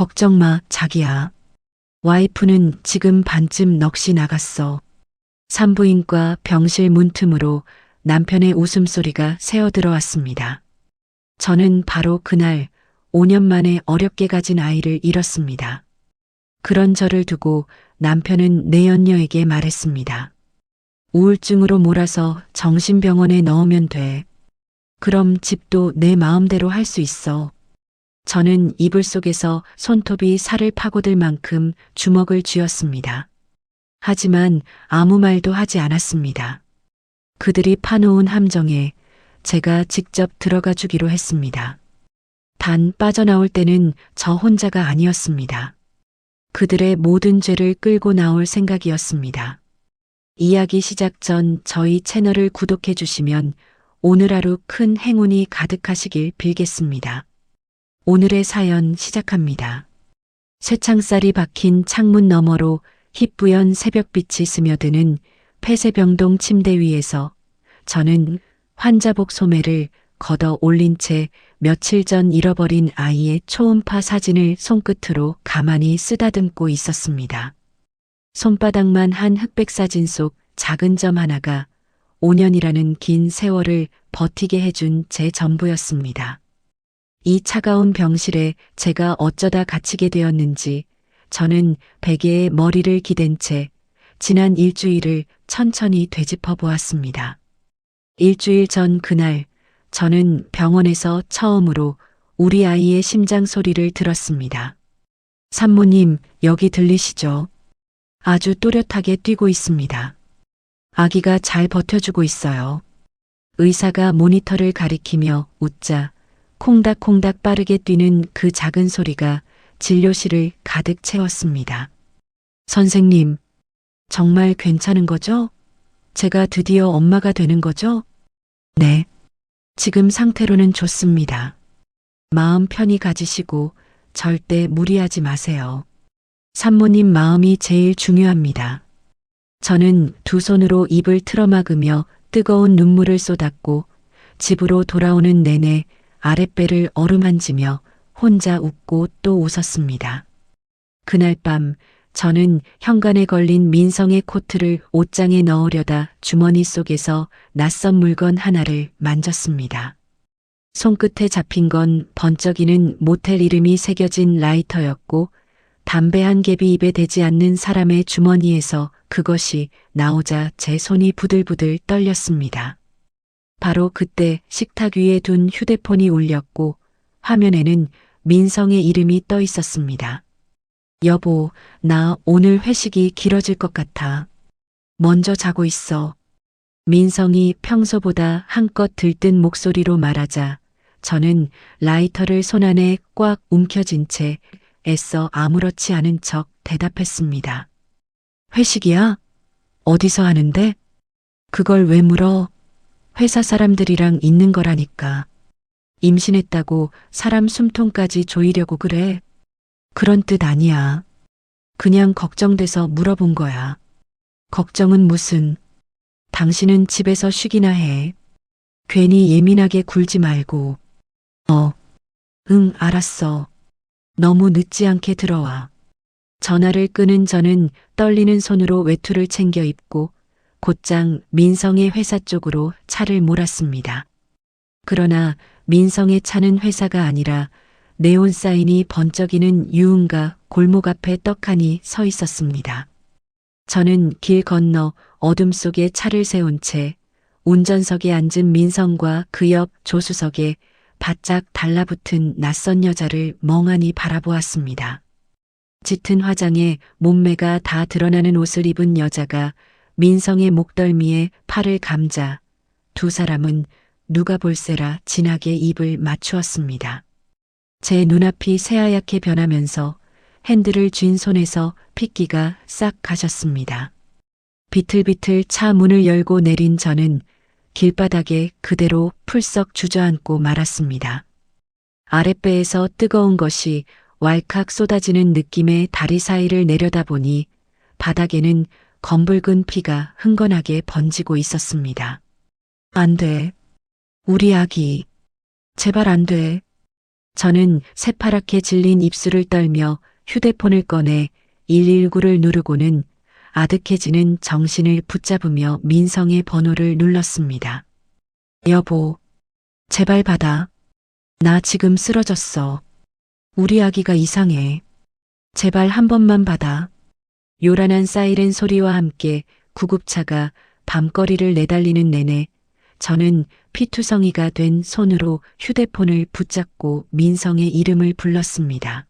걱정 마, 자기야. 와이프는 지금 반쯤 넋이 나갔어. 산부인과 병실 문틈으로 남편의 웃음소리가 새어들어왔습니다. 저는 바로 그날 5년 만에 어렵게 가진 아이를 잃었습니다. 그런 저를 두고 남편은 내연녀에게 말했습니다. 우울증으로 몰아서 정신병원에 넣으면 돼. 그럼 집도 내 마음대로 할 수 있어. 저는 이불 속에서 손톱이 살을 파고들 만큼 주먹을 쥐었습니다. 하지만 아무 말도 하지 않았습니다. 그들이 파놓은 함정에 제가 직접 들어가 주기로 했습니다. 단 빠져나올 때는 저 혼자가 아니었습니다. 그들의 모든 죄를 끌고 나올 생각이었습니다. 이야기 시작 전 저희 채널을 구독해 주시면 오늘 하루 큰 행운이 가득하시길 빌겠습니다. 오늘의 사연 시작합니다. 쇠창살이 박힌 창문 너머로 희뿌연 새벽빛이 스며드는 폐쇄병동 침대 위에서 저는 환자복 소매를 걷어 올린 채 며칠 전 잃어버린 아이의 초음파 사진을 손끝으로 가만히 쓰다듬고 있었습니다. 손바닥만 한 흑백 사진 속 작은 점 하나가 5년이라는 긴 세월을 버티게 해준 제 전부였습니다. 이 차가운 병실에 제가 어쩌다 갇히게 되었는지 저는 베개에 머리를 기댄 채 지난 일주일을 천천히 되짚어 보았습니다. 일주일 전 그날 저는 병원에서 처음으로 우리 아이의 심장 소리를 들었습니다. 산모님, 여기 들리시죠? 아주 또렷하게 뛰고 있습니다. 아기가 잘 버텨주고 있어요. 의사가 모니터를 가리키며 웃자 콩닥콩닥 빠르게 뛰는 그 작은 소리가 진료실을 가득 채웠습니다. 선생님, 정말 괜찮은 거죠? 제가 드디어 엄마가 되는 거죠? 네. 지금 상태로는 좋습니다. 마음 편히 가지시고 절대 무리하지 마세요. 산모님 마음이 제일 중요합니다. 저는 두 손으로 입을 틀어막으며 뜨거운 눈물을 쏟았고 집으로 돌아오는 내내 아랫배를 어루만지며 혼자 웃고 또 웃었습니다. 그날 밤 저는 현관에 걸린 민성의 코트를 옷장에 넣으려다 주머니 속에서 낯선 물건 하나를 만졌습니다. 손끝에 잡힌 건 번쩍이는 모텔 이름이 새겨진 라이터였고 담배 한 갭이 입에 대지 않는 사람의 주머니에서 그것이 나오자 제 손이 부들부들 떨렸습니다. 바로 그때 식탁 위에 둔 휴대폰이 울렸고 화면에는 민성의 이름이 떠 있었습니다. 여보, 나 오늘 회식이 길어질 것 같아. 먼저 자고 있어. 민성이 평소보다 한껏 들뜬 목소리로 말하자 저는 라이터를 손안에 꽉 움켜쥔 채 애써 아무렇지 않은 척 대답했습니다. 회식이야? 어디서 하는데? 그걸 왜 물어? 회사 사람들이랑 있는 거라니까. 임신했다고 사람 숨통까지 조이려고 그래? 그런 뜻 아니야. 그냥 걱정돼서 물어본 거야. 걱정은 무슨. 당신은 집에서 쉬기나 해. 괜히 예민하게 굴지 말고. 응, 알았어. 너무 늦지 않게 들어와. 전화를 끄는 저는 떨리는 손으로 외투를 챙겨 입고 곧장 민성의 회사 쪽으로 차를 몰았습니다. 그러나 민성의 차는 회사가 아니라 네온 사인이 번쩍이는 유흥가 골목 앞에 떡하니 서 있었습니다. 저는 길 건너 어둠 속에 차를 세운 채 운전석에 앉은 민성과 그 옆 조수석에 바짝 달라붙은 낯선 여자를 멍하니 바라보았습니다. 짙은 화장에 몸매가 다 드러나는 옷을 입은 여자가 민성의 목덜미에 팔을 감자 두 사람은 누가 볼세라 진하게 입을 맞추었습니다. 제 눈앞이 새하얗게 변하면서 핸들을 쥔 손에서 핏기가 싹 가셨습니다. 비틀비틀 차 문을 열고 내린 저는 길바닥에 그대로 풀썩 주저앉고 말았습니다. 아랫배에서 뜨거운 것이 왈칵 쏟아지는 느낌의 다리 사이를 내려다보니 바닥에는 검붉은 피가 흥건하게 번지고 있었습니다. 안 돼. 우리 아기. 제발 안 돼. 저는 새파랗게 질린 입술을 떨며 휴대폰을 꺼내 119를 누르고는 아득해지는 정신을 붙잡으며 민성의 번호를 눌렀습니다. 여보, 제발 받아. 나 지금 쓰러졌어. 우리 아기가 이상해. 제발 한 번만 받아. 요란한 사이렌 소리와 함께 구급차가 밤거리를 내달리는 내내 저는 피투성이가 된 손으로 휴대폰을 붙잡고 민성의 이름을 불렀습니다.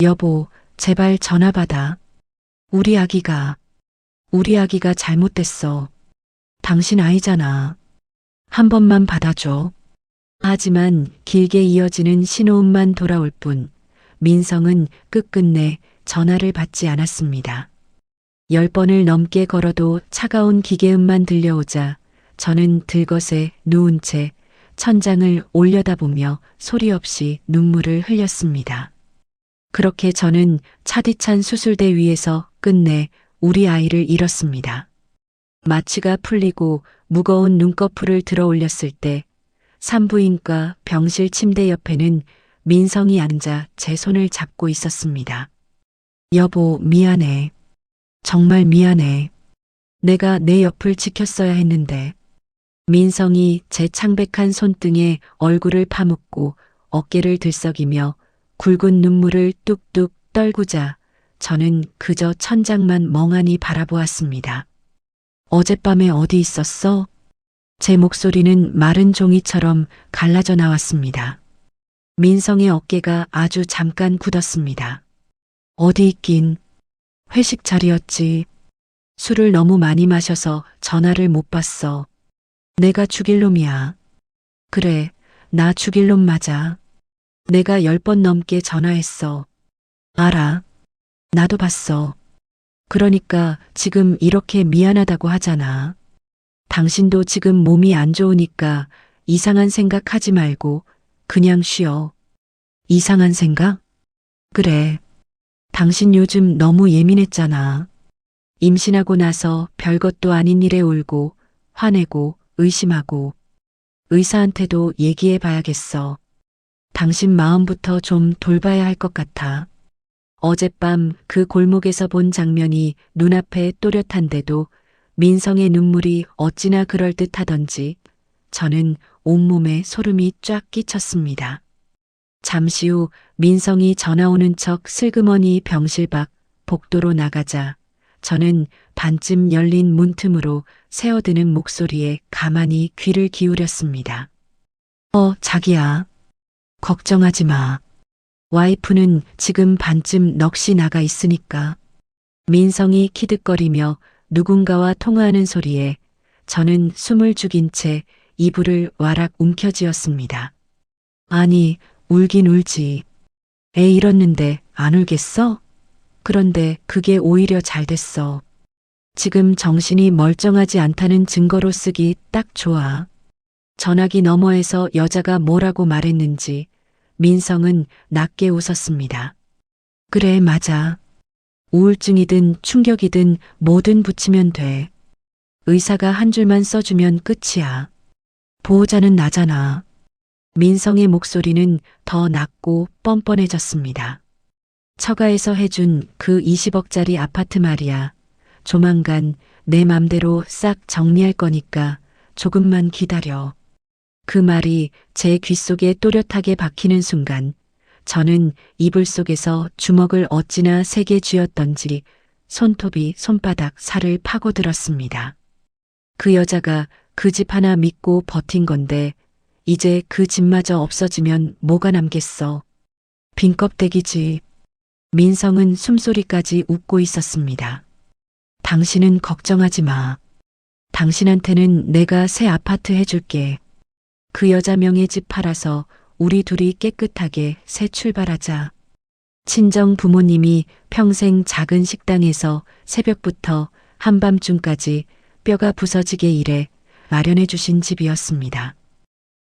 여보, 제발 전화 받아. 우리 아기가 잘못됐어. 당신 아이잖아. 한 번만 받아줘. 하지만 길게 이어지는 신호음만 돌아올 뿐 민성은 끝끝내 전화를 받지 않았습니다. 10번을 넘게 걸어도 차가운 기계음만 들려오자 저는 들것에 누운 채 천장을 올려다보며 소리 없이 눈물을 흘렸습니다. 그렇게 저는 차디찬 수술대 위에서 끝내 우리 아이를 잃었습니다. 마취가 풀리고 무거운 눈꺼풀을 들어 올렸을 때 산부인과 병실 침대 옆에는 민성이 앉아 제 손을 잡고 있었습니다. 여보, 미안해. 정말 미안해. 내가 내 옆을 지켰어야 했는데. 민성이 제 창백한 손등에 얼굴을 파묻고 어깨를 들썩이며 굵은 눈물을 뚝뚝 떨구자 저는 그저 천장만 멍하니 바라보았습니다. 어젯밤에 어디 있었어? 제 목소리는 마른 종이처럼 갈라져 나왔습니다. 민성의 어깨가 아주 잠깐 굳었습니다. 어디 있긴. 회식 자리였지. 술을 너무 많이 마셔서 전화를 못 봤어. 내가 죽일 놈이야. 그래, 나 죽일 놈 맞아. 내가 10번 넘게 전화했어. 알아. 나도 봤어. 그러니까 지금 이렇게 미안하다고 하잖아. 당신도 지금 몸이 안 좋으니까 이상한 생각 하지 말고 그냥 쉬어. 이상한 생각? 그래. 당신 요즘 너무 예민했잖아. 임신하고 나서 별것도 아닌 일에 울고 화내고 의심하고. 의사한테도 얘기해 봐야겠어. 당신 마음부터 좀 돌봐야 할 것 같아. 어젯밤 그 골목에서 본 장면이 눈앞에 또렷한데도 민성의 눈물이 어찌나 그럴듯하던지 저는 온몸에 소름이 쫙 끼쳤습니다. 잠시 후 민성이 전화 오는 척 슬그머니 병실 밖 복도로 나가자 저는 반쯤 열린 문틈으로 새어드는 목소리에 가만히 귀를 기울였습니다. 자기야. 걱정하지 마. 와이프는 지금 반쯤 넋이 나가 있으니까. 민성이 키득거리며 누군가와 통화하는 소리에 저는 숨을 죽인 채 이불을 와락 움켜쥐었습니다. 아니, 울긴 울지. 애 잃었는데 안 울겠어? 그런데 그게 오히려 잘 됐어. 지금 정신이 멀쩡하지 않다는 증거로 쓰기 딱 좋아. 전화기 너머에서 여자가 뭐라고 말했는지 민성은 낮게 웃었습니다. 그래, 맞아. 우울증이든 충격이든 뭐든 붙이면 돼. 의사가 한 줄만 써주면 끝이야. 보호자는 나잖아. 민성의 목소리는 더 낮고 뻔뻔해졌습니다. 처가에서 해준 그 20억짜리 아파트 말이야. 조만간 내 맘대로 싹 정리할 거니까 조금만 기다려. 그 말이 제 귓속에 또렷하게 박히는 순간 저는 이불 속에서 주먹을 어찌나 세게 쥐었던지 손톱이 손바닥 살을 파고들었습니다. 그 여자가 그 집 하나 믿고 버틴 건데 이제 그 집마저 없어지면 뭐가 남겠어. 빈 껍데기지. 민성은 숨소리까지 웃고 있었습니다. 당신은 걱정하지 마. 당신한테는 내가 새 아파트 해줄게. 그 여자 명의 집 팔아서 우리 둘이 깨끗하게 새 출발하자. 친정 부모님이 평생 작은 식당에서 새벽부터 한밤중까지 뼈가 부서지게 일해 마련해 주신 집이었습니다.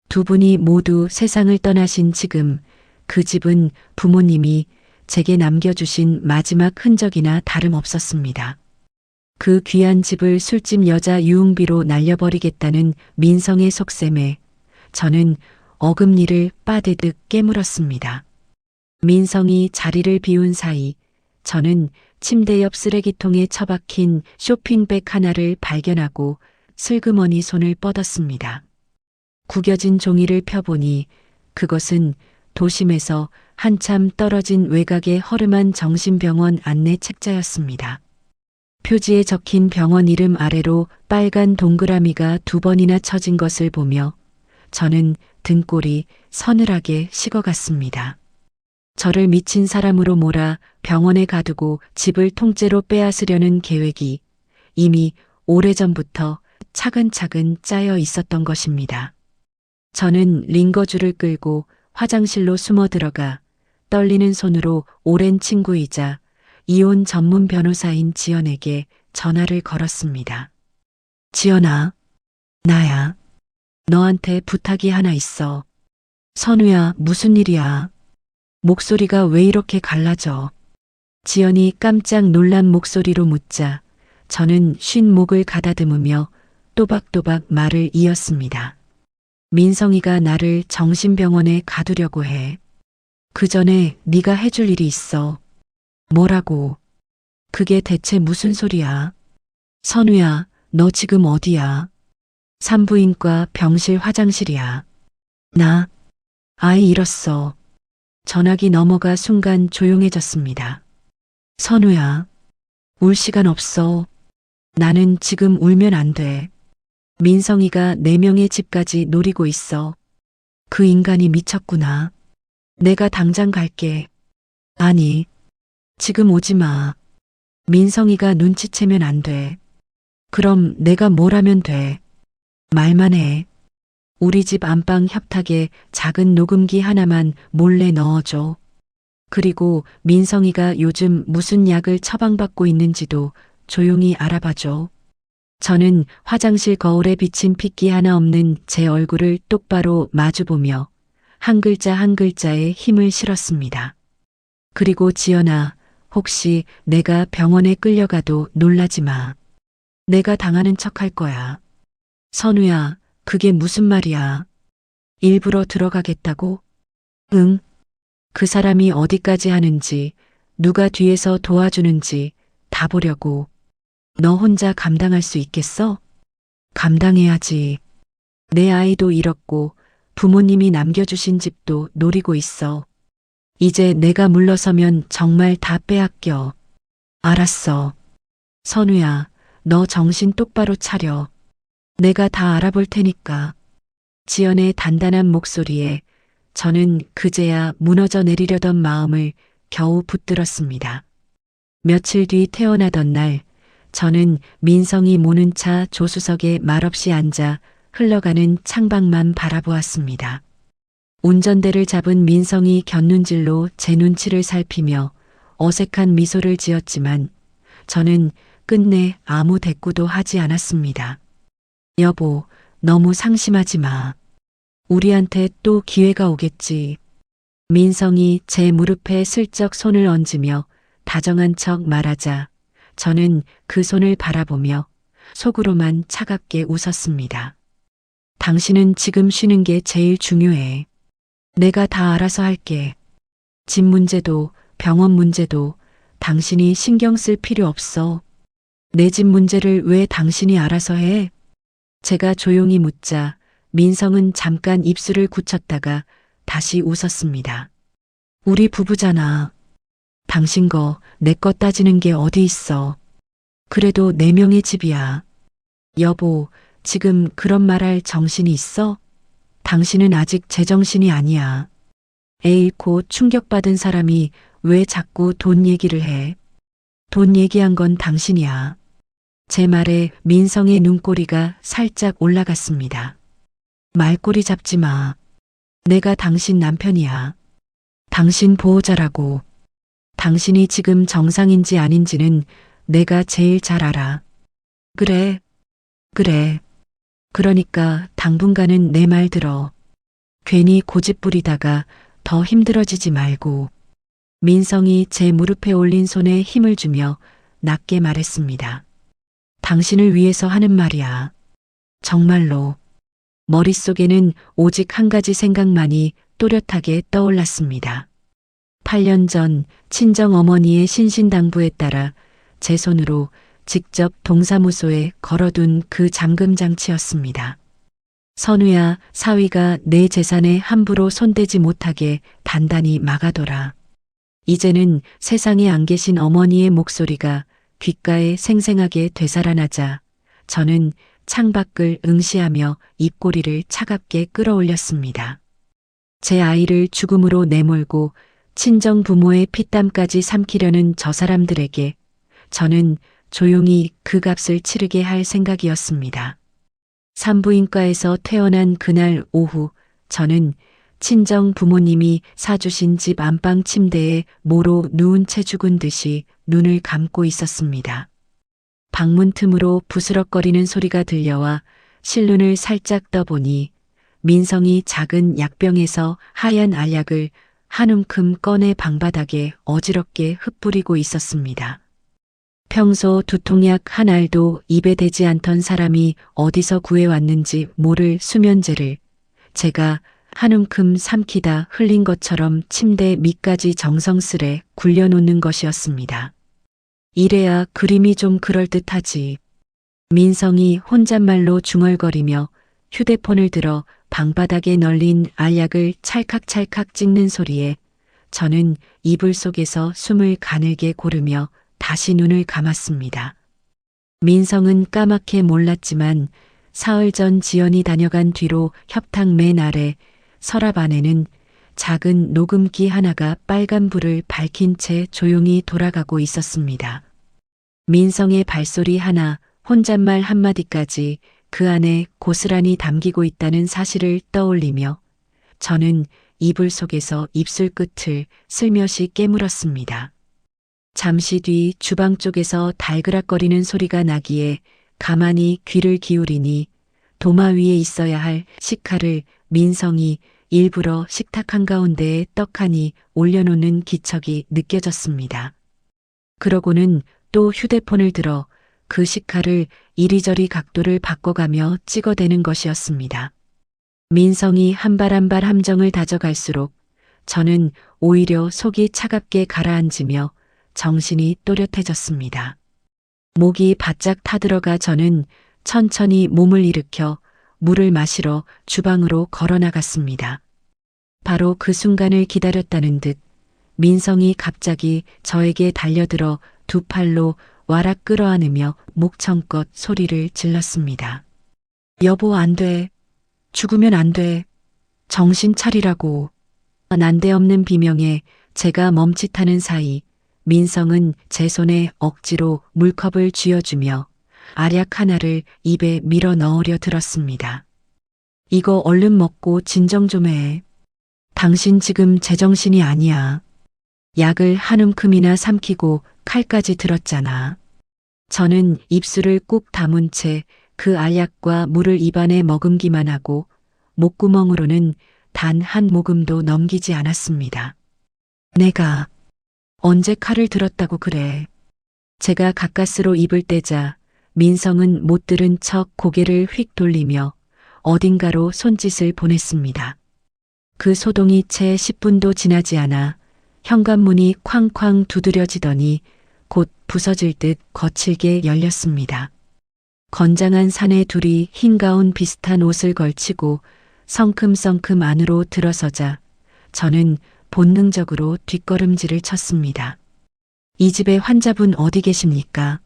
두 분이 모두 세상을 떠나신 지금 그 집은 부모님이 제게 남겨주신 마지막 흔적이나 다름없었습니다. 그 귀한 집을 술집 여자 유흥비로 날려버리겠다는 민성의 속셈에 저는 어금니를 빠드득 깨물었습니다. 민성이 자리를 비운 사이 저는 침대 옆 쓰레기통에 처박힌 쇼핑백 하나를 발견하고 슬그머니 손을 뻗었습니다. 구겨진 종이를 펴보니 그것은 도심에서 한참 떨어진 외곽의 허름한 정신병원 안내 책자였습니다. 표지에 적힌 병원 이름 아래로 빨간 동그라미가 2번이나 쳐진 것을 보며 저는 등골이 서늘하게 식어갔습니다. 저를 미친 사람으로 몰아 병원에 가두고 집을 통째로 빼앗으려는 계획이 이미 오래전부터 차근차근 짜여 있었던 것입니다. 저는 링거줄을 끌고 화장실로 숨어 들어가 떨리는 손으로 오랜 친구이자 이혼 전문 변호사인 지연에게 전화를 걸었습니다. 지연아, 나야. 너한테 부탁이 하나 있어. 선우야, 무슨 일이야? 목소리가 왜 이렇게 갈라져? 지연이 깜짝 놀란 목소리로 묻자 저는 쉰 목을 가다듬으며 또박또박 말을 이었습니다. 민성이가 나를 정신병원에 가두려고 해. 그 전에 네가 해줄 일이 있어. 뭐라고? 그게 대체 무슨 소리야? 선우야, 너 지금 어디야? 산부인과 병실 화장실이야. 나 아이 잃었어. 전화기 넘어가 순간 조용해졌습니다. 선우야, 울 시간 없어. 나는 지금 울면 안 돼. 민성이가 4명의 집까지 노리고 있어. 그 인간이 미쳤구나. 내가 당장 갈게. 아니, 지금 오지 마. 민성이가 눈치채면 안 돼. 그럼 내가 뭘 하면 돼? 말만 해. 우리 집 안방 협탁에 작은 녹음기 하나만 몰래 넣어줘. 그리고 민성이가 요즘 무슨 약을 처방받고 있는지도 조용히 알아봐줘. 저는 화장실 거울에 비친 핏기 하나 없는 제 얼굴을 똑바로 마주보며 한 글자 한 글자에 힘을 실었습니다. 그리고 지연아, 혹시 내가 병원에 끌려가도 놀라지 마. 내가 당하는 척 할 거야. 선우야, 그게 무슨 말이야? 일부러 들어가겠다고? 응. 그 사람이 어디까지 하는지, 누가 뒤에서 도와주는지 다 보려고. 너 혼자 감당할 수 있겠어? 감당해야지. 내 아이도 잃었고 부모님이 남겨주신 집도 노리고 있어. 이제 내가 물러서면 정말 다 빼앗겨. 알았어. 선우야, 너 정신 똑바로 차려. 내가 다 알아볼 테니까. 지연의 단단한 목소리에 저는 그제야 무너져 내리려던 마음을 겨우 붙들었습니다. 며칠 뒤 태어나던 날, 저는 민성이 모는 차 조수석에 말없이 앉아 흘러가는 창밖만 바라보았습니다. 운전대를 잡은 민성이 곁눈질로 제 눈치를 살피며 어색한 미소를 지었지만 저는 끝내 아무 대꾸도 하지 않았습니다. 여보, 너무 상심하지 마. 우리한테 또 기회가 오겠지. 민성이 제 무릎에 슬쩍 손을 얹으며 다정한 척 말하자 저는 그 손을 바라보며 속으로만 차갑게 웃었습니다. 당신은 지금 쉬는 게 제일 중요해. 내가 다 알아서 할게. 집 문제도 병원 문제도 당신이 신경 쓸 필요 없어. 내 집 문제를 왜 당신이 알아서 해? 제가 조용히 묻자 민성은 잠깐 입술을 굳혔다가 다시 웃었습니다. 우리 부부잖아. 당신 거, 내 거 따지는 게 어디 있어. 그래도 4명의 집이야. 여보, 지금 그런 말할 정신이 있어? 당신은 아직 제정신이 아니야. 애 잃고 충격받은 사람이 왜 자꾸 돈 얘기를 해? 돈 얘기한 건 당신이야. 제 말에 민성의 눈꼬리가 살짝 올라갔습니다. 말꼬리 잡지 마. 내가 당신 남편이야. 당신 보호자라고. 당신이 지금 정상인지 아닌지는 내가 제일 잘 알아. 그래. 그러니까 당분간은 내 말 들어. 괜히 고집 부리다가 더 힘들어지지 말고. 민성이 제 무릎에 올린 손에 힘을 주며 낮게 말했습니다. 당신을 위해서 하는 말이야. 정말로. 머릿속에는 오직 한 가지 생각만이 또렷하게 떠올랐습니다. 8년 전 친정 어머니의 신신당부에 따라 제 손으로 직접 동사무소에 걸어둔 그 잠금장치였습니다. 선우야, 사위가 내 재산에 함부로 손대지 못하게 단단히 막아둬라. 이제는 세상에 안 계신 어머니의 목소리가 귓가에 생생하게 되살아나자 저는 창밖을 응시하며 입꼬리를 차갑게 끌어올렸습니다. 제 아이를 죽음으로 내몰고 친정 부모의 피땀까지 삼키려는 저 사람들에게 저는 조용히 그 값을 치르게 할 생각이었습니다. 산부인과에서 퇴원한 그날 오후 저는 친정 부모님이 사주신 집 안방 침대에 모로 누운 채 죽은 듯이 눈을 감고 있었습니다. 방문 틈으로 부스럭거리는 소리가 들려와 실눈을 살짝 떠보니 민성이 작은 약병에서 하얀 알약을 한 움큼 꺼내 방바닥에 어지럽게 흩뿌리고 있었습니다. 평소 두통약 한 알도 입에 대지 않던 사람이 어디서 구해왔는지 모를 수면제를 제가 한 움큼 삼키다 흘린 것처럼 침대 밑까지 정성스레 굴려놓는 것이었습니다. 이래야 그림이 좀 그럴듯하지. 민성이 혼잣말로 중얼거리며 휴대폰을 들어 방바닥에 널린 알약을 찰칵찰칵 찍는 소리에 저는 이불 속에서 숨을 가늘게 고르며 다시 눈을 감았습니다. 민성은 까맣게 몰랐지만 사흘 전 지연이 다녀간 뒤로 협탁 맨 아래 서랍 안에는 작은 녹음기 하나가 빨간 불을 밝힌 채 조용히 돌아가고 있었습니다. 민성의 발소리 하나, 혼잣말 한마디까지 그 안에 고스란히 담기고 있다는 사실을 떠올리며 저는 이불 속에서 입술 끝을 슬며시 깨물었습니다. 잠시 뒤 주방 쪽에서 달그락거리는 소리가 나기에 가만히 귀를 기울이니 도마 위에 있어야 할 식칼을 민성이 일부러 식탁 한가운데에 떡하니 올려놓는 기척이 느껴졌습니다. 그러고는 또 휴대폰을 들어 그 식칼을 이리저리 각도를 바꿔가며 찍어대는 것이었습니다. 민성이 한 발 한 발 함정을 다져갈수록 저는 오히려 속이 차갑게 가라앉으며 정신이 또렷해졌습니다. 목이 바짝 타들어가 저는 천천히 몸을 일으켜 물을 마시러 주방으로 걸어나갔습니다. 바로 그 순간을 기다렸다는 듯 민성이 갑자기 저에게 달려들어 두 팔로 와락 끌어안으며 목청껏 소리를 질렀습니다. 여보, 안 돼. 죽으면 안 돼. 정신 차리라고. 난데없는 비명에 제가 멈칫하는 사이 민성은 제 손에 억지로 물컵을 쥐어주며 알약 하나를 입에 밀어 넣으려 들었습니다. 이거 얼른 먹고 진정 좀 해. 당신 지금 제정신이 아니야. 약을 한 움큼이나 삼키고 칼까지 들었잖아. 저는 입술을 꾹 다문 채 그 알약과 물을 입안에 머금기만 하고 목구멍으로는 단 한 모금도 넘기지 않았습니다. 내가 언제 칼을 들었다고 그래. 제가 가까스로 입을 떼자 민성은 못 들은 척 고개를 휙 돌리며 어딘가로 손짓을 보냈습니다. 그 소동이 채 10분도 지나지 않아 현관문이 쾅쾅 두드려지더니 곧 부서질 듯 거칠게 열렸습니다. 건장한 사내 둘이 흰 가운 비슷한 옷을 걸치고 성큼성큼 안으로 들어서자 저는 본능적으로 뒷걸음질을 쳤습니다. 이 집의 환자분 어디 계십니까?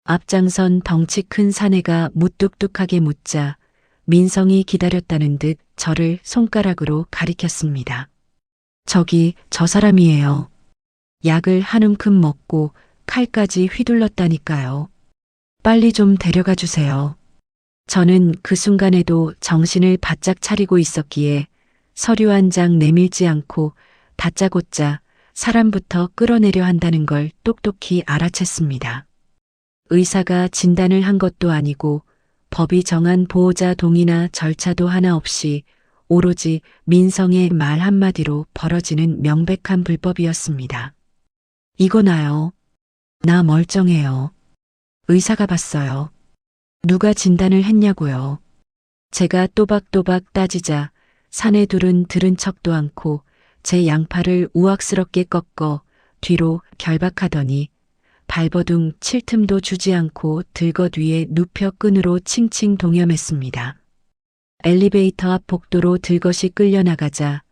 앞장선 덩치 큰 사내가 무뚝뚝하게 묻자 민성이 기다렸다는 듯 저를 손가락으로 가리켰습니다. 저기 저 사람이에요. 약을 한 움큼 먹고 칼까지 휘둘렀다니까요. 빨리 좀 데려가 주세요. 저는 그 순간에도 정신을 바짝 차리고 있었기에 서류 한 장 내밀지 않고 다짜고짜 사람부터 끌어내려 한다는 걸 똑똑히 알아챘습니다. 의사가 진단을 한 것도 아니고 법이 정한 보호자 동의나 절차도 하나 없이 오로지 민성의 말 한마디로 벌어지는 명백한 불법이었습니다. 이거 나요. 나 멀쩡해요. 의사가 봤어요. 누가 진단을 했냐고요. 제가 또박또박 따지자 사내 둘은 들은 척도 않고 제 양팔을 우악스럽게 꺾어 뒤로 결박하더니 발버둥 칠 틈도 주지 않고 들것 위에 눕혀 끈으로 칭칭 동여맸습니다. 엘리베이터 앞 복도로 들것이 끌려나가자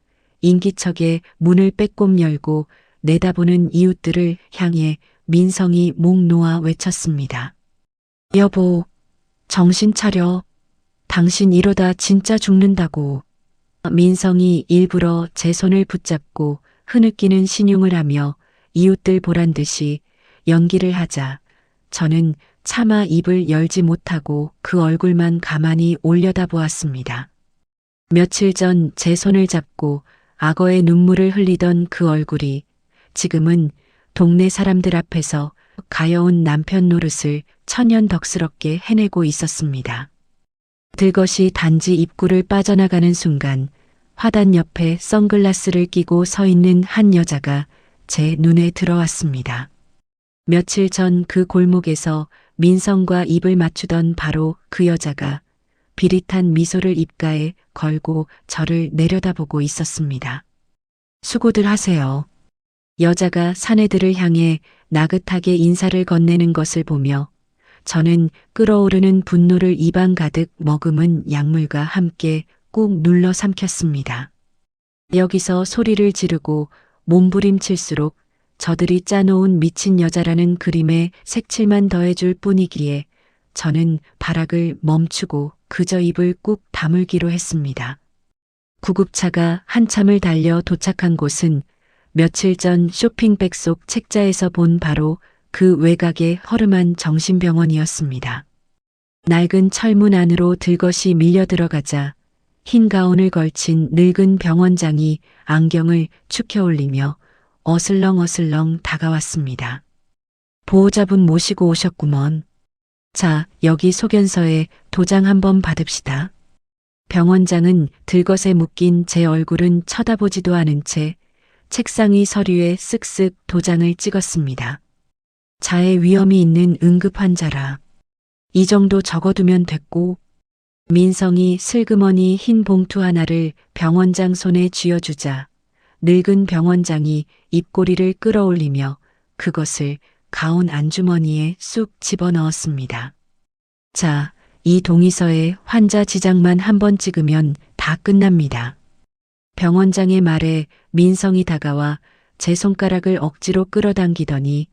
인기척에 문을 빼꼼 열고 내다보는 이웃들을 향해 민성이 목 놓아 외쳤습니다. 여보, 정신 차려. 당신 이러다 진짜 죽는다고. 민성이 일부러 제 손을 붙잡고 흐느끼는 신용을 하며 이웃들 보란 듯이 연기를 하자 저는 차마 입을 열지 못하고 그 얼굴만 가만히 올려다보았습니다. 며칠 전 제 손을 잡고 악어의 눈물을 흘리던 그 얼굴이 지금은 동네 사람들 앞에서 가여운 남편 노릇을 천연덕스럽게 해내고 있었습니다. 들것이 단지 입구를 빠져나가는 순간 화단 옆에 선글라스를 끼고 서 있는 한 여자가 제 눈에 들어왔습니다. 며칠 전 그 골목에서 민성과 입을 맞추던 바로 그 여자가 비릿한 미소를 입가에 걸고 저를 내려다보고 있었습니다. 수고들 하세요. 여자가 사내들을 향해 나긋하게 인사를 건네는 것을 보며 저는 끓어오르는 분노를 입안 가득 머금은 약물과 함께 꾹 눌러 삼켰습니다. 여기서 소리를 지르고 몸부림칠수록 저들이 짜놓은 미친 여자라는 그림에 색칠만 더해줄 뿐이기에 저는 발악을 멈추고 그저 입을 꾹 다물기로 했습니다. 구급차가 한참을 달려 도착한 곳은 며칠 전 쇼핑백 속 책자에서 본 바로 그 외곽의 허름한 정신병원이었습니다. 낡은 철문 안으로 들것이 밀려 들어가자 흰 가운을 걸친 늙은 병원장이 안경을 축혀 올리며 어슬렁어슬렁 다가왔습니다. 보호자분 모시고 오셨구먼. 자, 여기 소견서에 도장 한번 받읍시다. 병원장은 들것에 묶인 제 얼굴은 쳐다보지도 않은 채 책상 위 서류에 쓱쓱 도장을 찍었습니다. 자해 위험이 있는 응급 환자라. 이 정도 적어두면 됐고. 민성이 슬그머니 흰 봉투 하나를 병원장 손에 쥐어주자 늙은 병원장이 입꼬리를 끌어올리며 그것을 가운 안주머니에 쑥 집어넣었습니다. 자, 이 동의서에 환자 지장만 한번 찍으면 다 끝납니다. 병원장의 말에 민성이 다가와 제 손가락을 억지로 끌어당기더니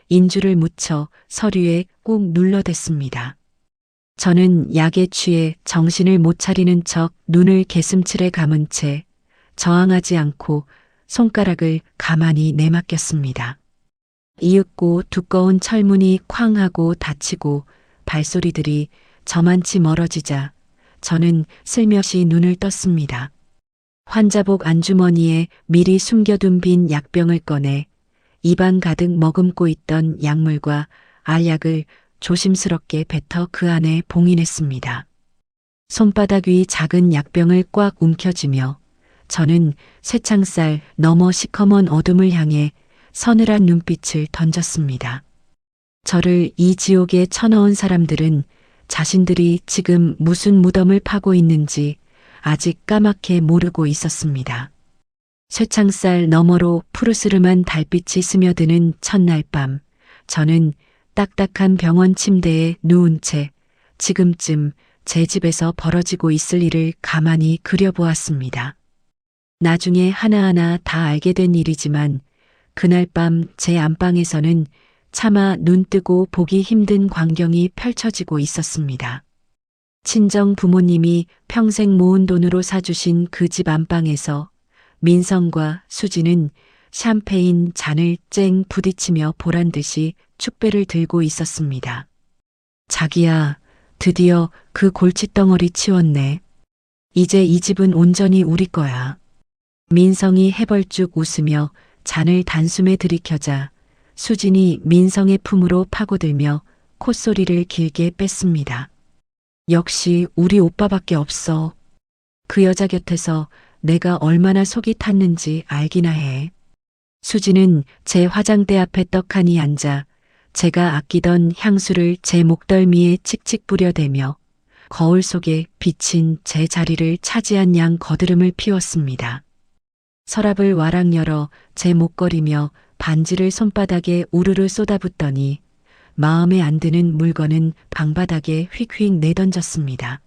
인주를 묻혀 서류에 꾹 눌러댔습니다. 저는 약에 취해 정신을 못 차리는 척 눈을 개슴츠레 감은 채 저항하지 않고 손가락을 가만히 내맡겼습니다. 이윽고 두꺼운 철문이 쾅 하고 닫히고 발소리들이 저만치 멀어지자 저는 슬며시 눈을 떴습니다. 환자복 안주머니에 미리 숨겨둔 빈 약병을 꺼내 입안 가득 머금고 있던 약물과 알약을 조심스럽게 뱉어 그 안에 봉인했습니다. 손바닥 위 작은 약병을 꽉 움켜쥐며 저는 쇠창살 너머 시커먼 어둠을 향해 서늘한 눈빛을 던졌습니다. 저를 이 지옥에 쳐넣은 사람들은 자신들이 지금 무슨 무덤을 파고 있는지 아직 까맣게 모르고 있었습니다. 쇠창살 너머로 푸르스름한 달빛이 스며드는 첫날 밤, 저는 딱딱한 병원 침대에 누운 채 지금쯤 제 집에서 벌어지고 있을 일을 가만히 그려보았습니다. 나중에 하나하나 다 알게 된 일이지만 그날 밤 제 안방에서는 차마 눈 뜨고 보기 힘든 광경이 펼쳐지고 있었습니다. 친정 부모님이 평생 모은 돈으로 사주신 그 집 안방에서 민성과 수지는 샴페인 잔을 쨍 부딪히며 보란 듯이 축배를 들고 있었습니다. 자기야, 드디어 그 골칫덩어리 치웠네. 이제 이 집은 온전히 우리 거야. 민성이 해벌쭉 웃으며 잔을 단숨에 들이켜자 수진이 민성의 품으로 파고들며 콧소리를 길게 뺐습니다. 역시 우리 오빠밖에 없어. 그 여자 곁에서 내가 얼마나 속이 탔는지 알기나 해. 수지는 제 화장대 앞에 떡하니 앉아 제가 아끼던 향수를 제 목덜미에 칙칙 뿌려대며 거울 속에 비친 제 자리를 차지한 양 거드름을 피웠습니다. 서랍을 와락 열어 제 목걸이며 반지를 손바닥에 우르르 쏟아붓더니 마음에 안 드는 물건은 방바닥에 휙휙 내던졌습니다.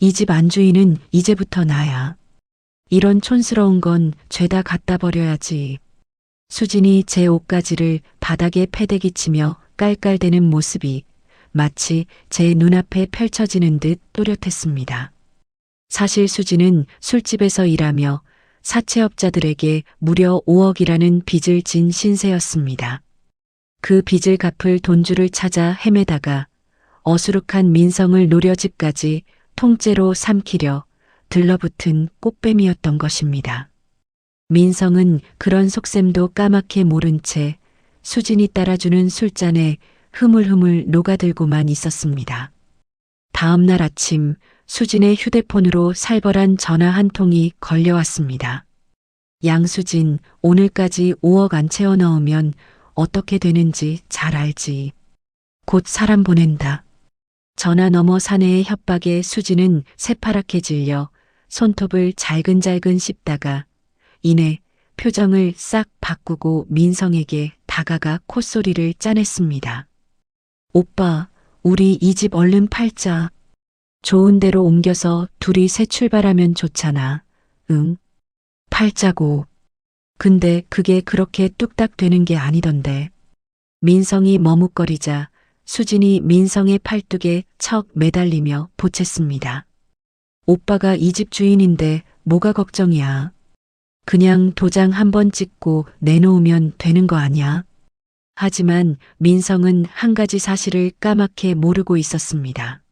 이 집 안주인은 이제부터 나야. 이런 촌스러운 건 죄다 갖다 버려야지. 수진이 제 옷가지를 바닥에 패대기치며 깔깔대는 모습이 마치 제 눈앞에 펼쳐지는 듯 또렷했습니다. 사실 수진은 술집에서 일하며 사채업자들에게 무려 5억이라는 빚을 진 신세였습니다. 그 빚을 갚을 돈줄을 찾아 헤매다가 어수룩한 민성을 노려 집까지 통째로 삼키려 들러붙은 꽃뱀이었던 것입니다. 민성은 그런 속셈도 까맣게 모른 채 수진이 따라주는 술잔에 흐물흐물 녹아들고만 있었습니다. 다음 날 아침 수진의 휴대폰으로 살벌한 전화 한 통이 걸려왔습니다. 양수진, 오늘까지 5억 안 채워 넣으면 어떻게 되는지 잘 알지. 곧 사람 보낸다. 전화 너머 사내의 협박에 수진은 새파랗게 질려 손톱을 잘근잘근 씹다가 이내 표정을 싹 바꾸고 민성에게 다가가 콧소리를 짜냈습니다. 오빠, 우리 이 집 얼른 팔자. 좋은 데로 옮겨서 둘이 새 출발하면 좋잖아. 응? 팔자고. 근데 그게 그렇게 뚝딱 되는 게 아니던데. 민성이 머뭇거리자 수진이 민성의 팔뚝에 척 매달리며 보챘습니다. 오빠가 이 집 주인인데 뭐가 걱정이야. 그냥 도장 한번 찍고 내놓으면 되는 거 아니야? 하지만 민성은 한 가지 사실을 까맣게 모르고 있었습니다.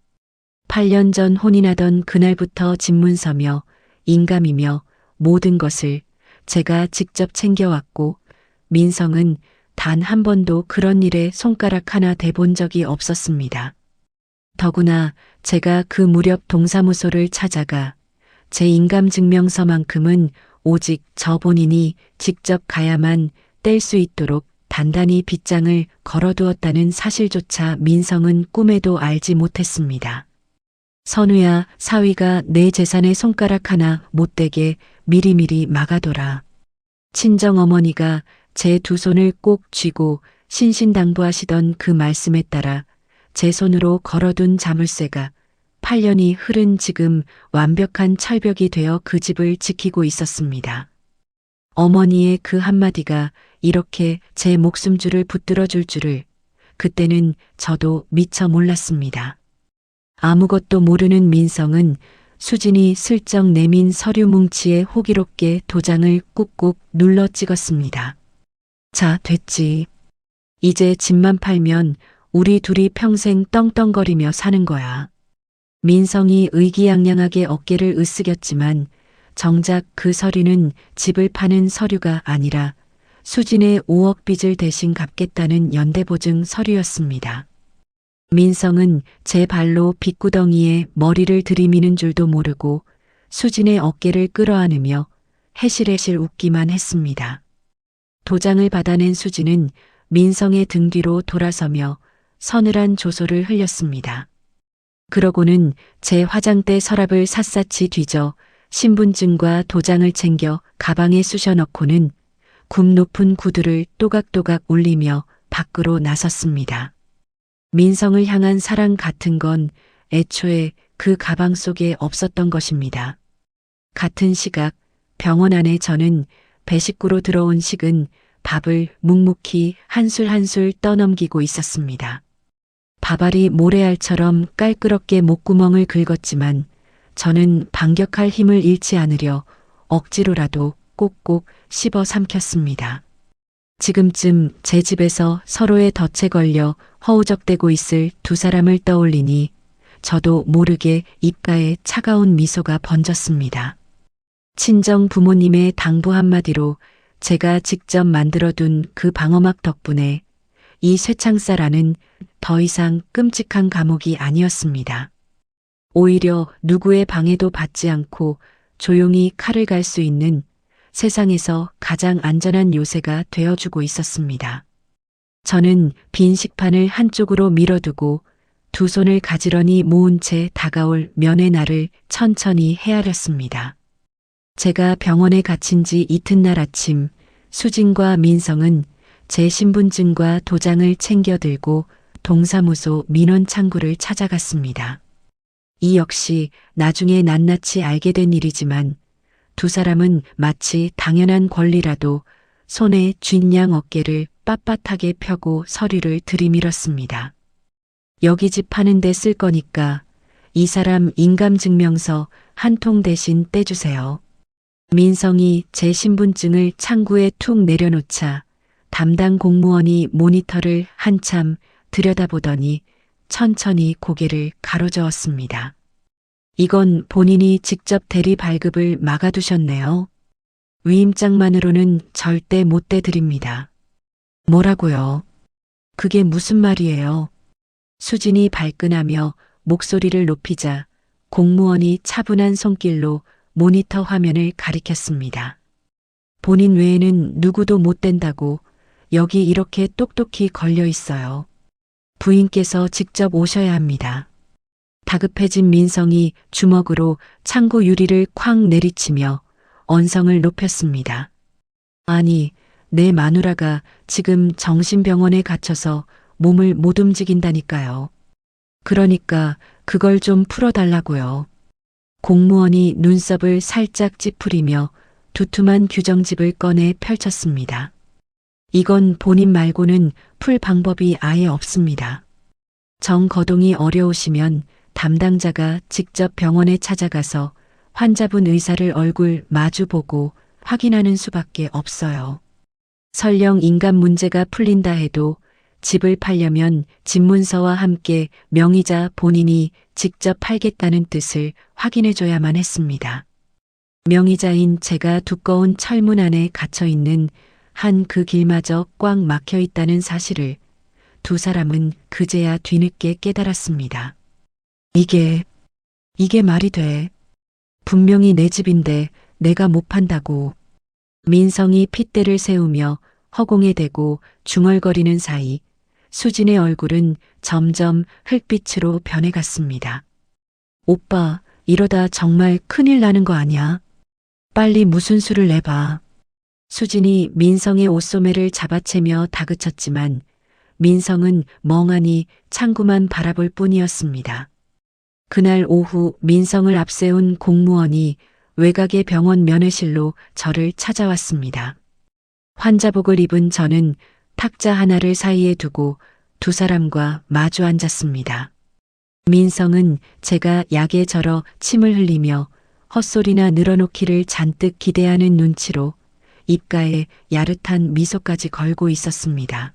8년 전 혼인하던 그날부터 집문서며 인감이며 모든 것을 제가 직접 챙겨왔고 민성은 단 한 번도 그런 일에 손가락 하나 대본 적이 없었습니다. 더구나 제가 그 무렵 동사무소를 찾아가 제 인감증명서만큼은 오직 저 본인이 직접 가야만 뗄 수 있도록 단단히 빗장을 걸어두었다는 사실조차 민성은 꿈에도 알지 못했습니다. 선우야, 사위가 내 재산에 손가락 하나 못 대게 미리미리 막아둬라. 친정어머니가 제 두 손을 꼭 쥐고 신신당부하시던 그 말씀에 따라 제 손으로 걸어둔 자물쇠가 8년이 흐른 지금 완벽한 철벽이 되어 그 집을 지키고 있었습니다. 어머니의 그 한마디가 이렇게 제 목숨줄을 붙들어 줄 줄을 그때는 저도 미처 몰랐습니다. 아무것도 모르는 민성은 수진이 슬쩍 내민 서류 뭉치에 호기롭게 도장을 꾹꾹 눌러 찍었습니다. 자, 됐지. 이제 집만 팔면 우리 둘이 평생 떵떵거리며 사는 거야. 민성이 의기양양하게 어깨를 으쓱였지만 정작 그 서류는 집을 파는 서류가 아니라 수진의 5억 빚을 대신 갚겠다는 연대보증 서류였습니다. 민성은 제 발로 빚구덩이에 머리를 들이미는 줄도 모르고 수진의 어깨를 끌어안으며 해실해실 웃기만 했습니다. 도장을 받아낸 수진은 민성의 등 뒤로 돌아서며 서늘한 조소를 흘렸습니다. 그러고는 제 화장대 서랍을 샅샅이 뒤져 신분증과 도장을 챙겨 가방에 쑤셔 넣고는 굽 높은 구두를 또각또각 올리며 밖으로 나섰습니다. 민성을 향한 사랑 같은 건 애초에 그 가방 속에 없었던 것입니다. 같은 시각 병원 안에 저는 배식구로 들어온 식은 밥을 묵묵히 한술 한술 떠넘기고 있었습니다. 밥알이 모래알처럼 깔끄럽게 목구멍을 긁었지만 저는 반격할 힘을 잃지 않으려 억지로라도 꼭꼭 씹어 삼켰습니다. 지금쯤 제 집에서 서로의 덫에 걸려 허우적대고 있을 두 사람을 떠올리니 저도 모르게 입가에 차가운 미소가 번졌습니다. 친정 부모님의 당부 한마디로 제가 직접 만들어둔 그 방어막 덕분에 이 쇠창살 안은 더 이상 끔찍한 감옥이 아니었습니다. 오히려 누구의 방해도 받지 않고 조용히 칼을 갈 수 있는 세상에서 가장 안전한 요새가 되어주고 있었습니다. 저는 빈 식판을 한쪽으로 밀어두고 두 손을 가지런히 모은 채 다가올 면회 날을 천천히 헤아렸습니다. 제가 병원에 갇힌 지 이튿날 아침 수진과 민성은 제 신분증과 도장을 챙겨 들고 동사무소 민원 창구를 찾아갔습니다. 이 역시 나중에 낱낱이 알게 된 일이지만 두 사람은 마치 당연한 권리라도 손에 쥔 양 어깨를 빳빳하게 펴고 서류를 들이밀었습니다. 여기 집 파는데 쓸 거니까 이 사람 인감증명서 한 통 대신 떼주세요. 민성이 제 신분증을 창구에 툭 내려놓자 담당 공무원이 모니터를 한참 들여다보더니 천천히 고개를 가로저었습니다. 이건 본인이 직접 대리 발급을 막아두셨네요. 위임장만으로는 절대 못 떼드립니다. 뭐라고요? 그게 무슨 말이에요? 수진이 발끈하며 목소리를 높이자 공무원이 차분한 손길로 모니터 화면을 가리켰습니다. 본인 외에는 누구도 못 뗀다고 여기 이렇게 똑똑히 걸려 있어요. 부인께서 직접 오셔야 합니다. 다급해진 민성이 주먹으로 창구 유리를 쾅 내리치며 언성을 높였습니다. 아니, 내 마누라가 지금 정신병원에 갇혀서 몸을 못 움직인다니까요. 그러니까 그걸 좀 풀어달라고요. 공무원이 눈썹을 살짝 찌푸리며 두툼한 규정집을 꺼내 펼쳤습니다. 이건 본인 말고는 풀 방법이 아예 없습니다. 정거동이 어려우시면 담당자가 직접 병원에 찾아가서 환자분 의사를 얼굴 마주보고 확인하는 수밖에 없어요. 설령 인감 문제가 풀린다 해도 집을 팔려면 집문서와 함께 명의자 본인이 직접 팔겠다는 뜻을 확인해줘야만 했습니다. 명의자인 제가 두꺼운 철문 안에 갇혀 있는 한 그 길마저 꽉 막혀 있다는 사실을 두 사람은 그제야 뒤늦게 깨달았습니다. 이게 말이 돼. 분명히 내 집인데 내가 못 판다고. 민성이 핏대를 세우며 허공에 대고 중얼거리는 사이 수진의 얼굴은 점점 흙빛으로 변해갔습니다. 오빠, 이러다 정말 큰일 나는 거 아니야? 빨리 무슨 수를 내봐. 수진이 민성의 옷소매를 잡아채며 다그쳤지만 민성은 멍하니 창구만 바라볼 뿐이었습니다. 그날 오후 민성을 앞세운 공무원이 외곽의 병원 면회실로 저를 찾아왔습니다. 환자복을 입은 저는 탁자 하나를 사이에 두고 두 사람과 마주 앉았습니다. 민성은 제가 약에 절어 침을 흘리며 헛소리나 늘어놓기를 잔뜩 기대하는 눈치로 입가에 야릇한 미소까지 걸고 있었습니다.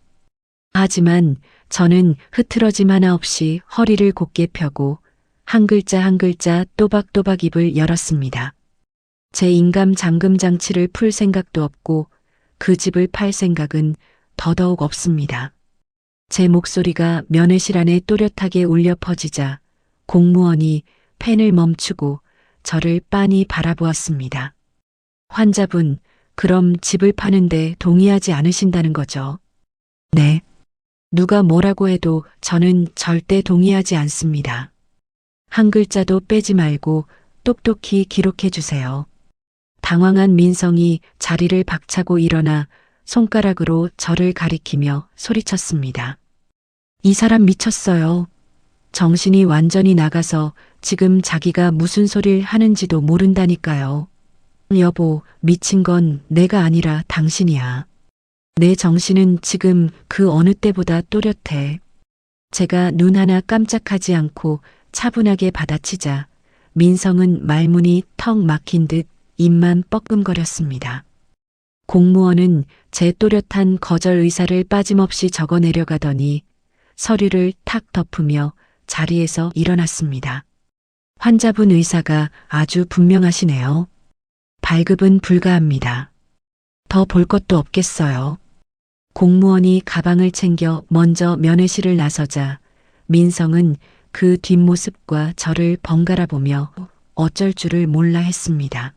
하지만 저는 흐트러짐 하나 없이 허리를 곧게 펴고 한 글자 한 글자 또박또박 입을 열었습니다. 제 인감 잠금 장치를 풀 생각도 없고 그 집을 팔 생각은 더더욱 없습니다. 제 목소리가 면회실 안에 또렷하게 울려 퍼지자 공무원이 펜을 멈추고 저를 빤히 바라보았습니다. 환자분, 그럼 집을 파는데 동의하지 않으신다는 거죠? 네. 누가 뭐라고 해도 저는 절대 동의하지 않습니다. 한 글자도 빼지 말고 똑똑히 기록해 주세요. 당황한 민성이 자리를 박차고 일어나 손가락으로 저를 가리키며 소리쳤습니다. 이 사람 미쳤어요. 정신이 완전히 나가서 지금 자기가 무슨 소리를 하는지도 모른다니까요. 여보, 미친 건 내가 아니라 당신이야. 내 정신은 지금 그 어느 때보다 또렷해. 제가 눈 하나 깜짝하지 않고 차분하게 받아치자 민성은 말문이 턱 막힌 듯 입만 뻐끔거렸습니다. 공무원은 제 또렷한 거절 의사를 빠짐없이 적어 내려가더니 서류를 탁 덮으며 자리에서 일어났습니다. 환자분 의사가 아주 분명하시네요. 발급은 불가합니다. 더 볼 것도 없겠어요. 공무원이 가방을 챙겨 먼저 면회실을 나서자 민성은 그 뒷모습과 저를 번갈아 보며 어쩔 줄을 몰라 했습니다.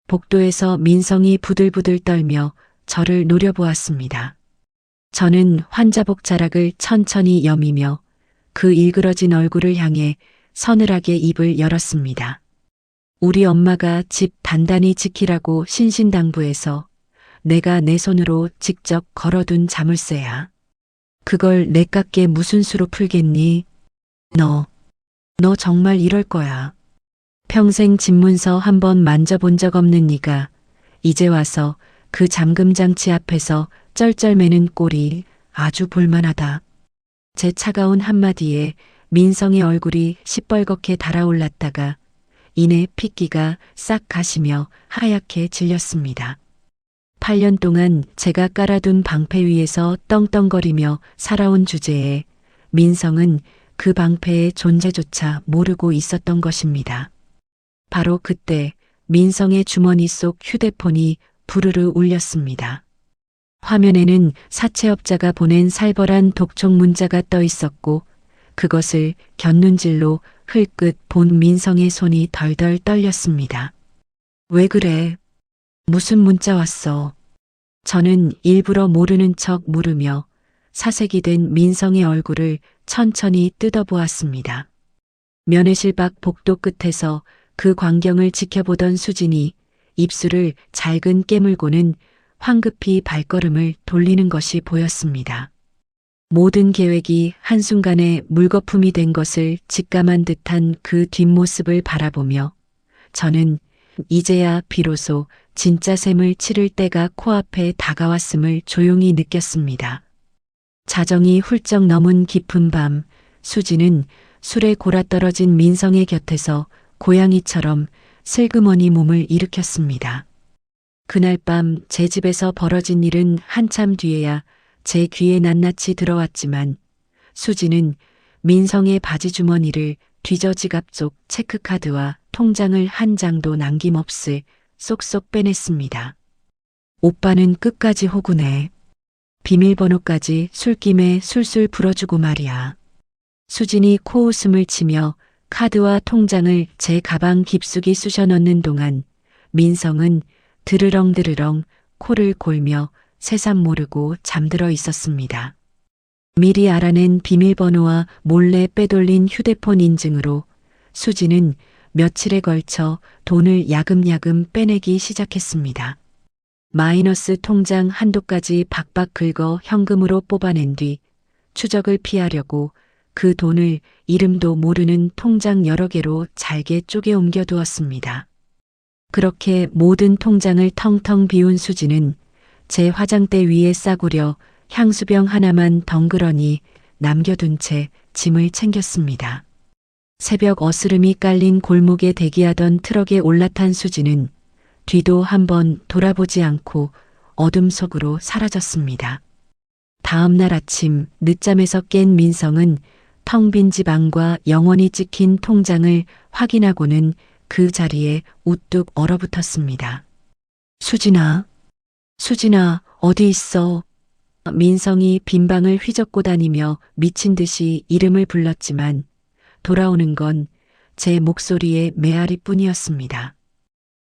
복도에서 민성이 부들부들 떨며 저를 노려보았습니다. 저는 환자복 자락을 천천히 여미며 그 일그러진 얼굴을 향해 서늘하게 입을 열었습니다. 우리 엄마가 집 단단히 지키라고 신신당부해서 내가 내 손으로 직접 걸어둔 자물쇠야. 그걸 내 깎게 무슨 수로 풀겠니? 너 정말 이럴 거야. 평생 집문서 한 번 만져본 적 없는 네가 이제 와서 그 잠금장치 앞에서 쩔쩔매는 꼴이 아주 볼만하다. 제 차가운 한마디에 민성의 얼굴이 시뻘겋게 달아올랐다가 이내 핏기가 싹 가시며 하얗게 질렸습니다. 8년 동안 제가 깔아둔 방패 위에서 떵떵거리며 살아온 주제에 민성은 그 방패의 존재조차 모르고 있었던 것입니다. 바로 그때 민성의 주머니 속 휴대폰이 부르르 울렸습니다. 화면에는 사채업자가 보낸 살벌한 독촉 문자가 떠 있었고 그것을 곁눈질로 흘끗 본 민성의 손이 덜덜 떨렸습니다. 왜 그래? 무슨 문자 왔어? 저는 일부러 모르는 척 물으며 사색이 된 민성의 얼굴을 천천히 뜯어보았습니다. 면회실밖 복도 끝에서 그 광경을 지켜보던 수진이 입술을 잘근 깨물고는 황급히 발걸음을 돌리는 것이 보였습니다. 모든 계획이 한순간에 물거품이 된 것을 직감한 듯한 그 뒷모습을 바라보며 저는 이제야 비로소 진짜 셈을 치를 때가 코앞에 다가왔음을 조용히 느꼈습니다. 자정이 훌쩍 넘은 깊은 밤, 수지는 술에 골아떨어진 민성의 곁에서 고양이처럼 슬그머니 몸을 일으켰습니다. 그날 밤 제 집에서 벌어진 일은 한참 뒤에야 제 귀에 낱낱이 들어왔지만 수지는 민성의 바지 주머니를 뒤져 지갑 속 체크카드와 통장을 한 장도 남김없이 쏙쏙 빼냈습니다. 오빠는 끝까지 호구네. 비밀번호까지 술김에 술술 불어주고 말이야. 수진이 코웃음을 치며 카드와 통장을 제 가방 깊숙이 쑤셔 넣는 동안 민성은 드르렁드르렁 코를 골며 새삼 모르고 잠들어 있었습니다. 미리 알아낸 비밀번호와 몰래 빼돌린 휴대폰 인증으로 수지는 며칠에 걸쳐 돈을 야금야금 빼내기 시작했습니다. 마이너스 통장 한도까지 박박 긁어 현금으로 뽑아낸 뒤 추적을 피하려고 그 돈을 이름도 모르는 통장 여러 개로 잘게 쪼개 옮겨두었습니다. 그렇게 모든 통장을 텅텅 비운 수지는 제 화장대 위에 싸구려 향수병 하나만 덩그러니 남겨둔 채 짐을 챙겼습니다. 새벽 어스름이 깔린 골목에 대기하던 트럭에 올라탄 수지는 뒤도 한번 돌아보지 않고 어둠 속으로 사라졌습니다. 다음 날 아침 늦잠에서 깬 민성은 텅 빈 집 안과 영원히 찍힌 통장을 확인하고는 그 자리에 우뚝 얼어붙었습니다. 수진아, 어디 있어? 민성이 빈방을 휘젓고 다니며 미친 듯이 이름을 불렀지만 돌아오는 건 제 목소리의 메아리뿐이었습니다.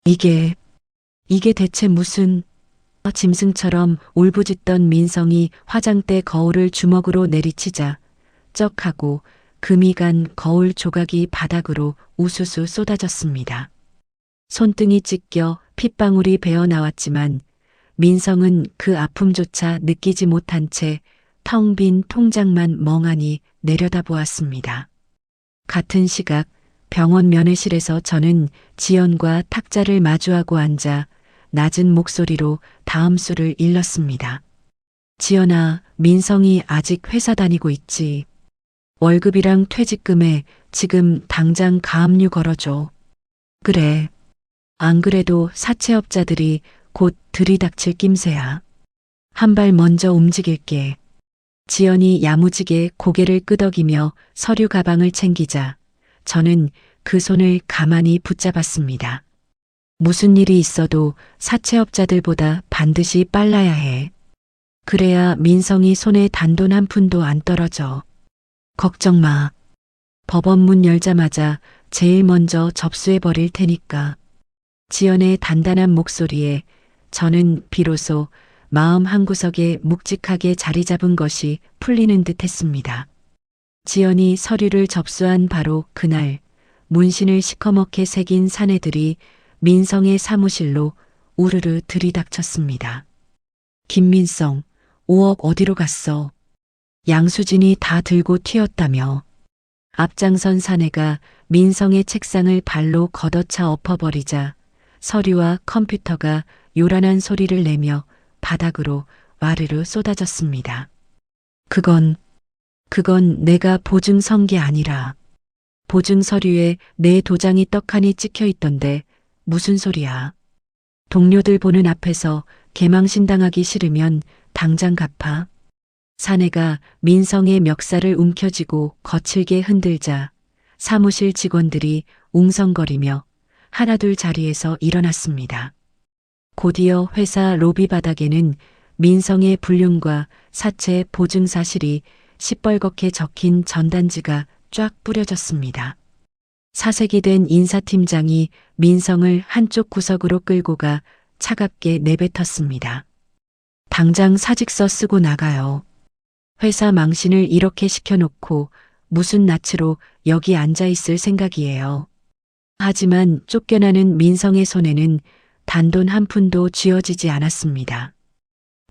이게 대체 무슨... 짐승처럼 울부짖던 민성이 화장대 거울을 주먹으로 내리치자 쩍하고 금이 간 거울 조각이 바닥으로 우수수 쏟아졌습니다. 손등이 찢겨 핏방울이 배어 나왔지만 민성은 그 아픔조차 느끼지 못한 채 텅 빈 통장만 멍하니 내려다보았습니다. 같은 시각 병원 면회실에서 저는 지연과 탁자를 마주하고 앉아 낮은 목소리로 다음 수를 일렀습니다. 지연아, 민성이 아직 회사 다니고 있지. 월급이랑 퇴직금에 지금 당장 가압류 걸어줘. 그래. 안 그래도 사채업자들이 곧 들이닥칠 낌새야. 한 발 먼저 움직일게. 지연이 야무지게 고개를 끄덕이며 서류 가방을 챙기자 저는 그 손을 가만히 붙잡았습니다. 무슨 일이 있어도 사채업자들보다 반드시 빨라야 해. 그래야 민성이 손에 단돈 한 푼도 안 떨어져. 걱정 마. 법원 문 열자마자 제일 먼저 접수해 버릴 테니까. 지연의 단단한 목소리에 저는 비로소 마음 한구석에 묵직하게 자리 잡은 것이 풀리는 듯 했습니다. 지연이 서류를 접수한 바로 그날 문신을 시커멓게 새긴 사내들이 민성의 사무실로 우르르 들이닥쳤습니다. 김민성, 5억 어디로 갔어? 양수진이 다 들고 튀었다며. 앞장선 사내가 민성의 책상을 발로 걷어차 엎어버리자 서류와 컴퓨터가 요란한 소리를 내며 바닥으로 와르르 쏟아졌습니다. 그건 내가 보증선 게 아니라 보증 서류에 내 도장이 떡하니 찍혀 있던데 무슨 소리야. 동료들 보는 앞에서 개망신 당하기 싫으면 당장 갚아. 사내가 민성의 멱살을 움켜쥐고 거칠게 흔들자 사무실 직원들이 웅성거리며 하나둘 자리에서 일어났습니다. 곧이어 회사 로비 바닥에는 민성의 불륜과 사체 보증 사실이 시뻘겋게 적힌 전단지가 쫙 뿌려졌습니다. 사색이 된 인사팀장이 민성을 한쪽 구석으로 끌고 가 차갑게 내뱉었습니다. 당장 사직서 쓰고 나가요. 회사 망신을 이렇게 시켜놓고 무슨 낯으로 여기 앉아 있을 생각이에요. 하지만 쫓겨나는 민성의 손에는 단돈 한 푼도 쥐어지지 않았습니다.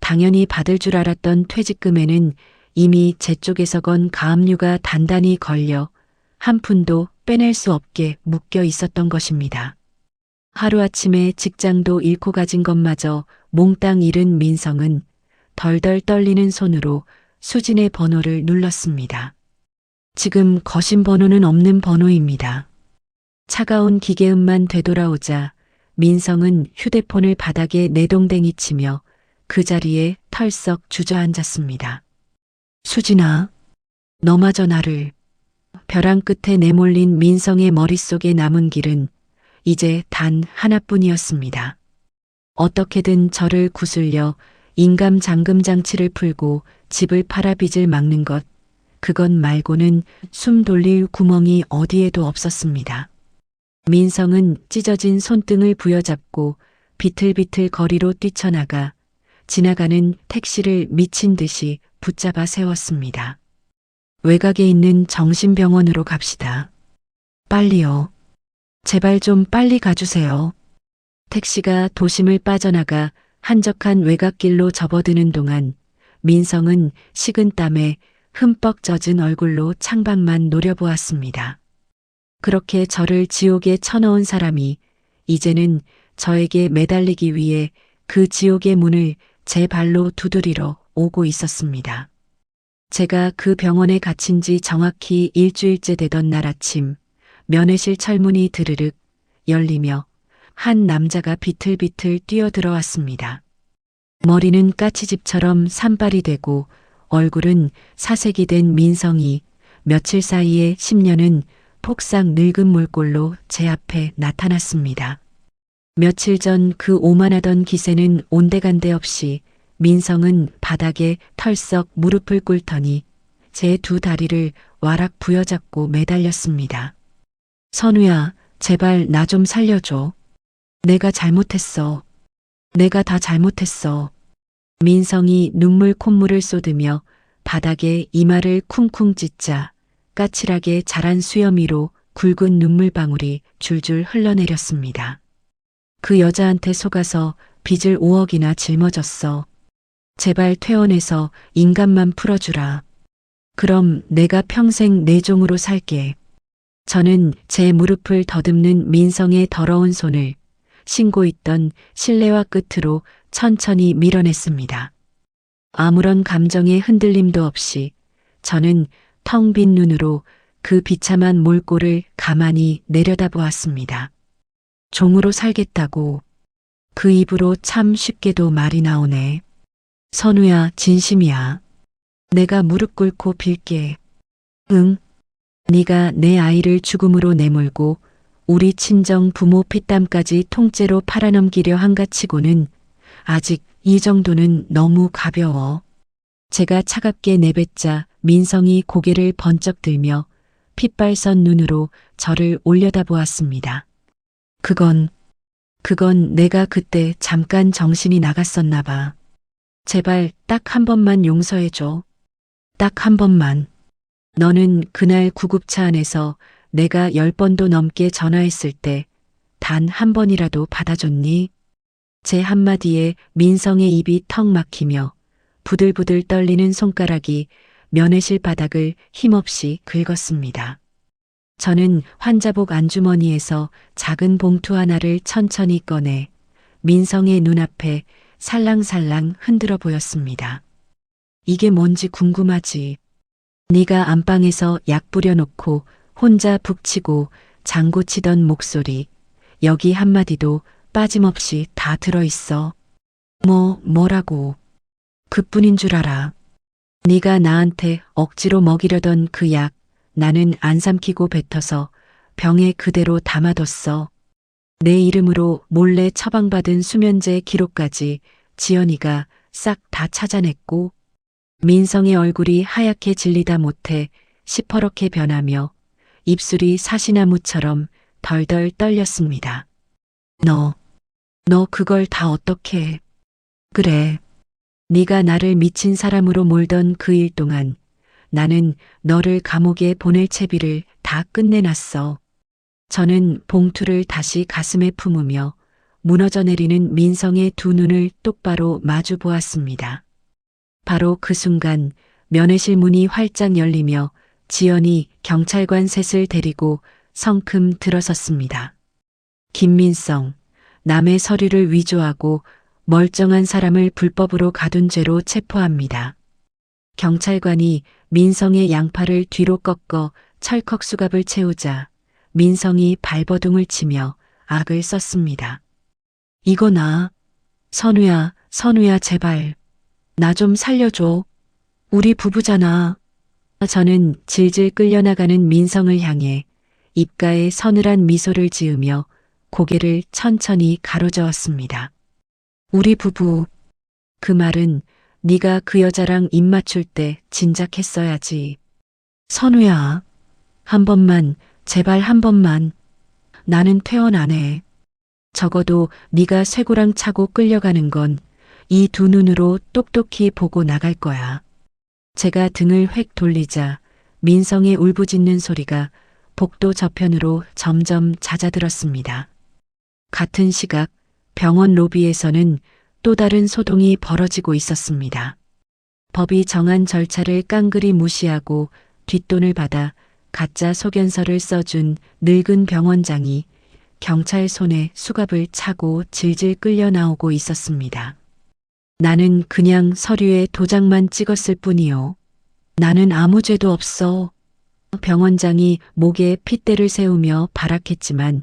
당연히 받을 줄 알았던 퇴직금에는 이미 제 쪽에서 건 가압류가 단단히 걸려 한 푼도 빼낼 수 없게 묶여 있었던 것입니다. 하루아침에 직장도 잃고 가진 것마저 몽땅 잃은 민성은 덜덜 떨리는 손으로 수진의 번호를 눌렀습니다. 지금 거신 번호는 없는 번호입니다. 차가운 기계음만 되돌아오자 민성은 휴대폰을 바닥에 내동댕이 치며 그 자리에 털썩 주저앉았습니다. 수진아, 너마저 나를. 벼랑 끝에 내몰린 민성의 머릿속에 남은 길은 이제 단 하나뿐이었습니다. 어떻게든 저를 구슬려 인감 잠금 장치를 풀고 집을 팔아 빚을 막는 것, 그것 말고는 숨 돌릴 구멍이 어디에도 없었습니다. 민성은 찢어진 손등을 부여잡고 비틀비틀 거리로 뛰쳐나가 지나가는 택시를 미친 듯이 붙잡아 세웠습니다. 외곽에 있는 정신병원으로 갑시다. 빨리요. 제발 좀 빨리 가주세요. 택시가 도심을 빠져나가 한적한 외곽길로 접어드는 동안 민성은 식은 땀에 흠뻑 젖은 얼굴로 창밖만 노려보았습니다. 그렇게 저를 지옥에 쳐넣은 사람이 이제는 저에게 매달리기 위해 그 지옥의 문을 제 발로 두드리러 오고 있었습니다. 제가 그 병원에 갇힌 지 정확히 일주일째 되던 날 아침, 면회실 철문이 드르륵 열리며 한 남자가 비틀비틀 뛰어들어왔습니다. 머리는 까치집처럼 산발이 되고 얼굴은 사색이 된 민성이 며칠 사이에 10년은 폭삭 늙은 물꼴로 제 앞에 나타났습니다. 며칠 전 그 오만하던 기세는 온데간데 없이 민성은 바닥에 털썩 무릎을 꿇더니 제 두 다리를 와락 부여잡고 매달렸습니다. 선우야, 제발 나 좀 살려줘. 내가 잘못했어. 내가 다 잘못했어. 민성이 눈물 콧물을 쏟으며 바닥에 이마를 쿵쿵 찢자 까칠하게 자란 수염 위로 굵은 눈물방울이 줄줄 흘러내렸습니다. 그 여자한테 속아서 빚을 5억이나 짊어졌어. 제발 퇴원해서 인간만 풀어주라. 그럼 내가 평생 내 종으로 살게. 저는 제 무릎을 더듬는 민성의 더러운 손을 신고 있던 실내화 끝으로 천천히 밀어냈습니다. 아무런 감정의 흔들림도 없이 저는 텅 빈 눈으로 그 비참한 몰골을 가만히 내려다보았습니다. 종으로 살겠다고. 그 입으로 참 쉽게도 말이 나오네. 선우야, 진심이야. 내가 무릎 꿇고 빌게. 응. 네가 내 아이를 죽음으로 내몰고 우리 친정 부모 피땀까지 통째로 팔아넘기려 한가치고는 아직 이 정도는 너무 가벼워. 제가 차갑게 내뱉자 민성이 고개를 번쩍 들며 핏발선 눈으로 저를 올려다보았습니다. 그건 내가 그때 잠깐 정신이 나갔었나 봐. 제발 딱 한 번만 용서해줘. 딱 한 번만. 너는 그날 구급차 안에서 내가 10번도 넘게 전화했을 때 단 한 번이라도 받아줬니? 제 한마디에 민성의 입이 턱 막히며 부들부들 떨리는 손가락이 면회실 바닥을 힘없이 긁었습니다. 저는 환자복 안주머니에서 작은 봉투 하나를 천천히 꺼내 민성의 눈앞에 살랑살랑 흔들어 보였습니다. 이게 뭔지 궁금하지? 네가 안방에서 약 뿌려놓고 혼자 북치고 장구 치던 목소리, 여기 한마디도 빠짐없이 다 들어있어. 뭐라고? 그뿐인 줄 알아. 네가 나한테 억지로 먹이려던 그 약, 나는 안 삼키고 뱉어서 병에 그대로 담아뒀어. 내 이름으로 몰래 처방받은 수면제 기록까지 지연이가 싹 다 찾아냈고, 민성의 얼굴이 하얗게 질리다 못해 시퍼렇게 변하며 입술이 사시나무처럼 덜덜 떨렸습니다. 너 그걸 다 어떻게 해? 그래. 네가 나를 미친 사람으로 몰던 그 일 동안 나는 너를 감옥에 보낼 채비를 다 끝내놨어. 저는 봉투를 다시 가슴에 품으며 무너져 내리는 민성의 두 눈을 똑바로 마주 보았습니다. 바로 그 순간 면회실 문이 활짝 열리며 지연이 경찰관 셋을 데리고 성큼 들어섰습니다. 김민성, 남의 서류를 위조하고 멀쩡한 사람을 불법으로 가둔 죄로 체포합니다. 경찰관이 민성의 양팔을 뒤로 꺾어 철컥 수갑을 채우자 민성이 발버둥을 치며 악을 썼습니다. 이거 나. 선우야 제발. 나 좀 살려줘. 우리 부부잖아. 저는 질질 끌려나가는 민성을 향해 입가에 서늘한 미소를 지으며 고개를 천천히 가로저었습니다. 우리 부부. 그 말은 네가 그 여자랑 입 맞출 때 진작했어야지. 선우야. 한 번만, 제발 한 번만. 나는 퇴원 안 해. 적어도 네가 쇠고랑 차고 끌려가는 건 이 두 눈으로 똑똑히 보고 나갈 거야. 제가 등을 획 돌리자 민성의 울부짖는 소리가 복도 저편으로 점점 잦아들었습니다. 같은 시각 병원 로비에서는 또 다른 소동이 벌어지고 있었습니다. 법이 정한 절차를 깡그리 무시하고 뒷돈을 받아 가짜 소견서를 써준 늙은 병원장이 경찰 손에 수갑을 차고 질질 끌려 나오고 있었습니다. 나는 그냥 서류에 도장만 찍었을 뿐이요. 나는 아무 죄도 없어. 병원장이 목에 핏대를 세우며 발악했지만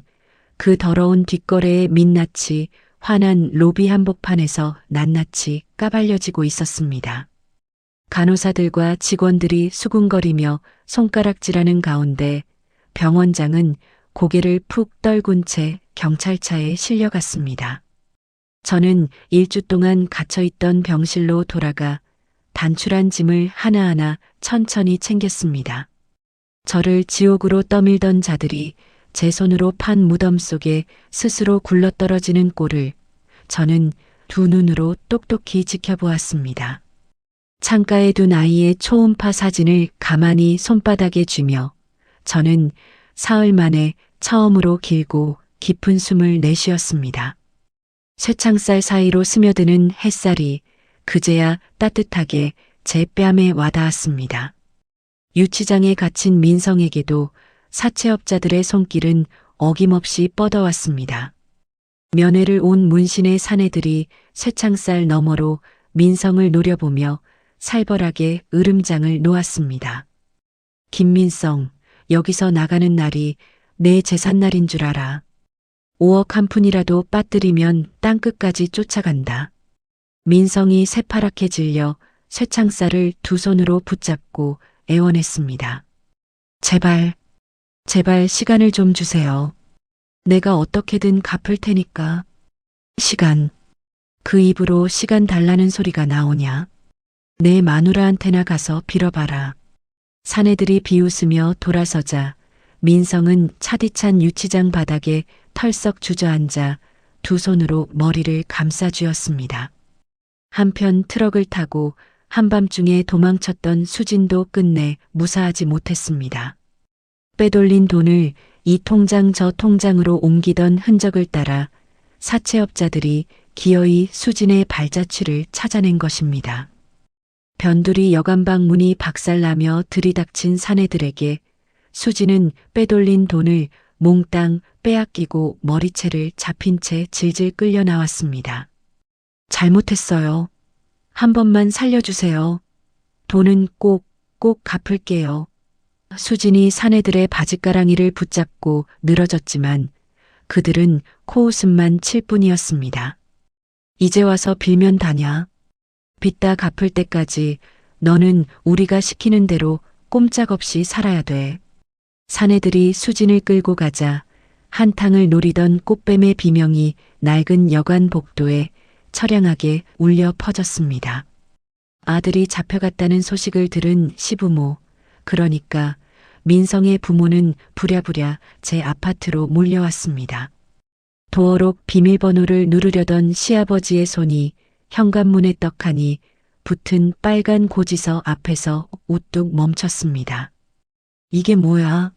그 더러운 뒷거래의 민낯이 환한 로비 한복판에서 낱낱이 까발려지고 있었습니다. 간호사들과 직원들이 수군거리며 손가락질하는 가운데 병원장은 고개를 푹 떨군 채 경찰차에 실려갔습니다. 저는 1주 동안 갇혀있던 병실로 돌아가 단출한 짐을 하나하나 천천히 챙겼습니다. 저를 지옥으로 떠밀던 자들이 제 손으로 판 무덤 속에 스스로 굴러떨어지는 꼴을 저는 두 눈으로 똑똑히 지켜보았습니다. 창가에 둔 아이의 초음파 사진을 가만히 손바닥에 쥐며 저는 사흘 만에 처음으로 길고 깊은 숨을 내쉬었습니다. 쇠창살 사이로 스며드는 햇살이 그제야 따뜻하게 제 뺨에 와닿았습니다. 유치장에 갇힌 민성에게도 사채업자들의 손길은 어김없이 뻗어왔습니다. 면회를 온 문신의 사내들이 쇠창살 너머로 민성을 노려보며 살벌하게 으름장을 놓았습니다. 김민성, 여기서 나가는 날이 내 재산날인 줄 알아. 5억 한 푼이라도 빠뜨리면 땅끝까지 쫓아간다. 민성이 새파랗게 질려 쇠창살을 두 손으로 붙잡고 애원했습니다. 제발 시간을 좀 주세요. 내가 어떻게든 갚을 테니까. 시간. 그 입으로 시간 달라는 소리가 나오냐? 내 마누라한테나 가서 빌어봐라. 사내들이 비웃으며 돌아서자 민성은 차디찬 유치장 바닥에 털썩 주저앉아 두 손으로 머리를 감싸 쥐었습니다. 한편 트럭을 타고 한밤중에 도망쳤던 수진도 끝내 무사하지 못했습니다. 빼돌린 돈을 이 통장 저 통장으로 옮기던 흔적을 따라 사채업자들이 기어이 수진의 발자취를 찾아낸 것입니다. 변두리 여관방 문이 박살나며 들이닥친 사내들에게 수진은 빼돌린 돈을 몽땅 빼앗기고 머리채를 잡힌 채 질질 끌려 나왔습니다. 잘못했어요. 한 번만 살려주세요. 돈은 꼭 갚을게요. 수진이 사내들의 바짓가랑이를 붙잡고 늘어졌지만 그들은 코웃음만 칠 뿐이었습니다. 이제 와서 빌면 다냐? 빚다 갚을 때까지 너는 우리가 시키는 대로 꼼짝없이 살아야 돼. 사내들이 수진을 끌고 가자 한탕을 노리던 꽃뱀의 비명이 낡은 여관 복도에 처량하게 울려 퍼졌습니다. 아들이 잡혀갔다는 소식을 들은 시부모, 그러니까 민성의 부모는 부랴부랴 제 아파트로 몰려왔습니다. 도어록 비밀번호를 누르려던 시아버지의 손이 현관문에 떡하니 붙은 빨간 고지서 앞에서 우뚝 멈췄습니다. 이게 뭐야?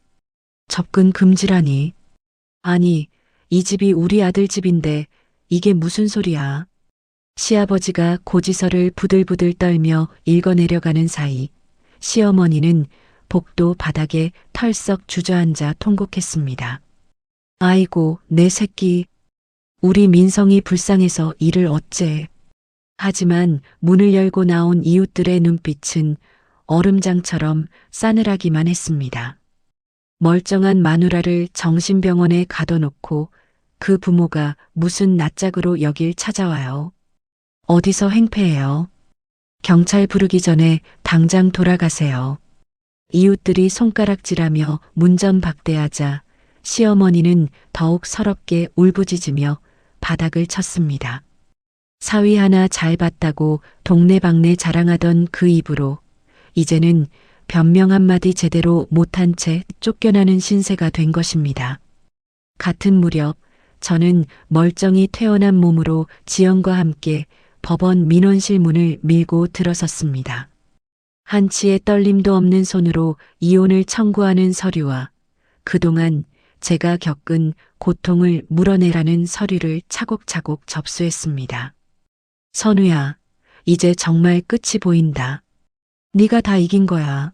접근 금지라니. 아니, 이 집이 우리 아들 집인데 이게 무슨 소리야? 시아버지가 고지서를 부들부들 떨며 읽어내려가는 사이 시어머니는 복도 바닥에 털썩 주저앉아 통곡했습니다. 아이고, 내 새끼. 우리 민성이 불쌍해서 이를 어째. 하지만 문을 열고 나온 이웃들의 눈빛은 얼음장처럼 싸늘하기만 했습니다. 멀쩡한 마누라를 정신병원에 가둬놓고 그 부모가 무슨 낯짝으로 여길 찾아와요. 어디서 행패해요? 경찰 부르기 전에 당장 돌아가세요. 이웃들이 손가락질하며 문전박대하자 시어머니는 더욱 서럽게 울부짖으며 바닥을 쳤습니다. 사위 하나 잘 봤다고 동네방네 자랑하던 그 입으로 이제는 변명 한마디 제대로 못한 채 쫓겨나는 신세가 된 것입니다. 같은 무렵 저는 멀쩡히 퇴원한 몸으로 지연과 함께 법원 민원실 문을 밀고 들어섰습니다. 한치의 떨림도 없는 손으로 이혼을 청구하는 서류와 그동안 제가 겪은 고통을 물어내라는 서류를 차곡차곡 접수했습니다. 선우야, 이제 정말 끝이 보인다. 네가 다 이긴 거야.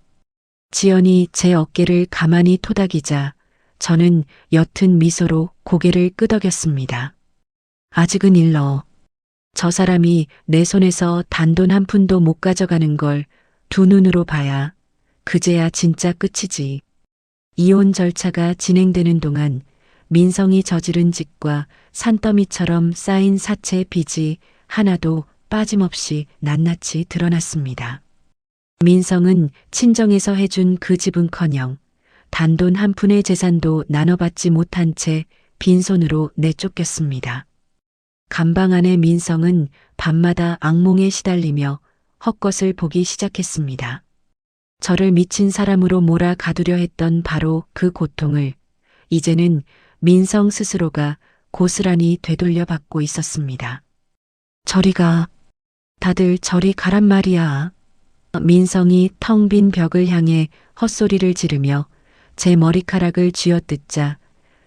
지연이 제 어깨를 가만히 토닥이자 저는 옅은 미소로 고개를 끄덕였습니다. 아직은 일러. 저 사람이 내 손에서 단돈 한 푼도 못 가져가는 걸 두 눈으로 봐야 그제야 진짜 끝이지. 이혼 절차가 진행되는 동안 민성이 저지른 짓과 산더미처럼 쌓인 사채 빚이 하나도 빠짐없이 낱낱이 드러났습니다. 민성은 친정에서 해준 그 집은커녕 단돈 한 푼의 재산도 나눠받지 못한 채 빈손으로 내쫓겼습니다. 감방 안의 민성은 밤마다 악몽에 시달리며 헛것을 보기 시작했습니다. 저를 미친 사람으로 몰아가두려 했던 바로 그 고통을 이제는 민성 스스로가 고스란히 되돌려 받고 있었습니다. 저리 가. 다들 저리 가란 말이야. 민성이 텅 빈 벽을 향해 헛소리를 지르며 제 머리카락을 쥐어뜯자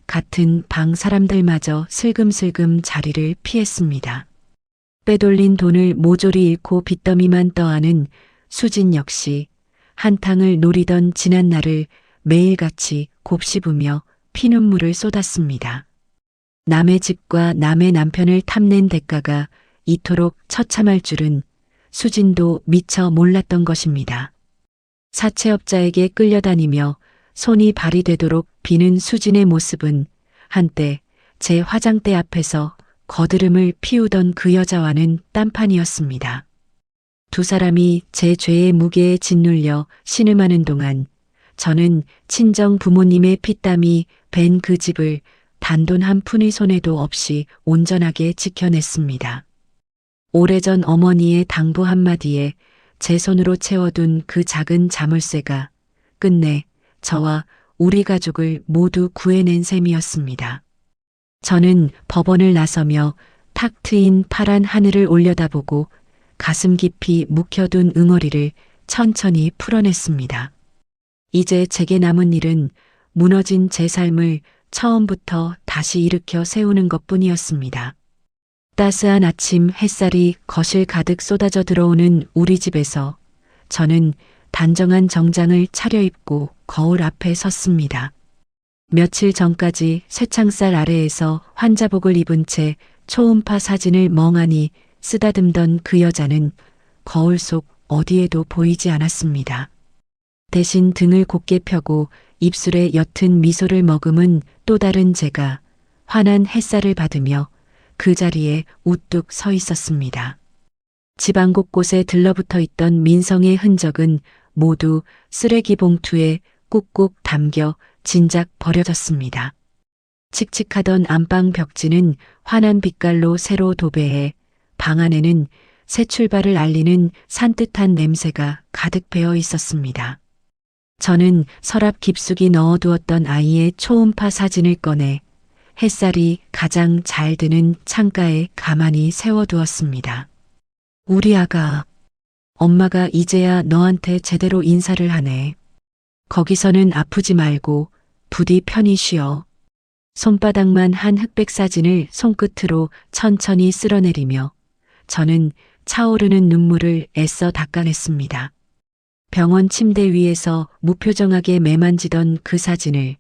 같은 방 사람들마저 슬금슬금 자리를 피했습니다. 빼돌린 돈을 모조리 잃고 빚더미만 떠안은 수진 역시 한탕을 노리던 지난 날을 매일같이 곱씹으며 피눈물을 쏟았습니다. 남의 집과 남의 남편을 탐낸 대가가 이토록 처참할 줄은 수진도 미처 몰랐던 것입니다. 사채업자에게 끌려다니며 손이 발이 되도록 비는 수진의 모습은 한때 제 화장대 앞에서 거드름을 피우던 그 여자와는 딴판이었습니다. 두 사람이 제 죄의 무게에 짓눌려 신음하는 동안 저는 친정 부모님의 피땀이 밴 그 집을 단돈 한 푼의 손해도 없이 온전하게 지켜냈습니다. 오래전 어머니의 당부 한마디에 제 손으로 채워둔 그 작은 자물쇠가 끝내 저와 우리 가족을 모두 구해낸 셈이었습니다. 저는 법원을 나서며 탁 트인 파란 하늘을 올려다보고 가슴 깊이 묵혀둔 응어리를 천천히 풀어냈습니다. 이제 제게 남은 일은 무너진 제 삶을 처음부터 다시 일으켜 세우는 것뿐이었습니다. 따스한 아침 햇살이 거실 가득 쏟아져 들어오는 우리 집에서 저는 단정한 정장을 차려입고 거울 앞에 섰습니다. 며칠 전까지 쇠창살 아래에서 환자복을 입은 채 초음파 사진을 멍하니 쓰다듬던 그 여자는 거울 속 어디에도 보이지 않았습니다. 대신 등을 곧게 펴고 입술에 옅은 미소를 머금은 또 다른 제가 환한 햇살을 받으며 그 자리에 우뚝 서 있었습니다. 집안 곳곳에 들러붙어 있던 민성의 흔적은 모두 쓰레기 봉투에 꾹꾹 담겨 진작 버려졌습니다. 칙칙하던 안방 벽지는 환한 빛깔로 새로 도배해 방 안에는 새 출발을 알리는 산뜻한 냄새가 가득 배어 있었습니다. 저는 서랍 깊숙이 넣어두었던 아이의 초음파 사진을 꺼내 햇살이 가장 잘 드는 창가에 가만히 세워두었습니다. 우리 아가, 엄마가 이제야 너한테 제대로 인사를 하네. 거기서는 아프지 말고 부디 편히 쉬어. 손바닥만 한 흑백 사진을 손끝으로 천천히 쓸어내리며 저는 차오르는 눈물을 애써 닦아냈습니다. 병원 침대 위에서 무표정하게 매만지던 그 사진을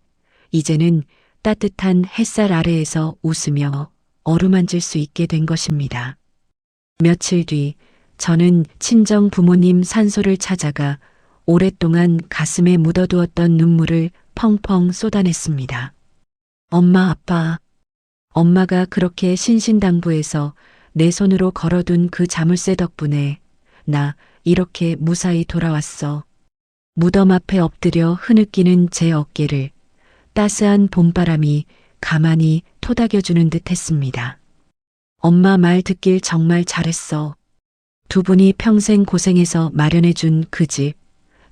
이제는 따뜻한 햇살 아래에서 웃으며 어루만질 수 있게 된 것입니다. 며칠 뒤 저는 친정 부모님 산소를 찾아가 오랫동안 가슴에 묻어두었던 눈물을 펑펑 쏟아냈습니다. 엄마, 아빠, 엄마가 그렇게 신신당부해서 내 손으로 걸어둔 그 자물쇠 덕분에 나 이렇게 무사히 돌아왔어. 무덤 앞에 엎드려 흐느끼는 제 어깨를 따스한 봄바람이 가만히 토닥여주는 듯 했습니다. 엄마 말 듣길 정말 잘했어. 두 분이 평생 고생해서 마련해준 그 집,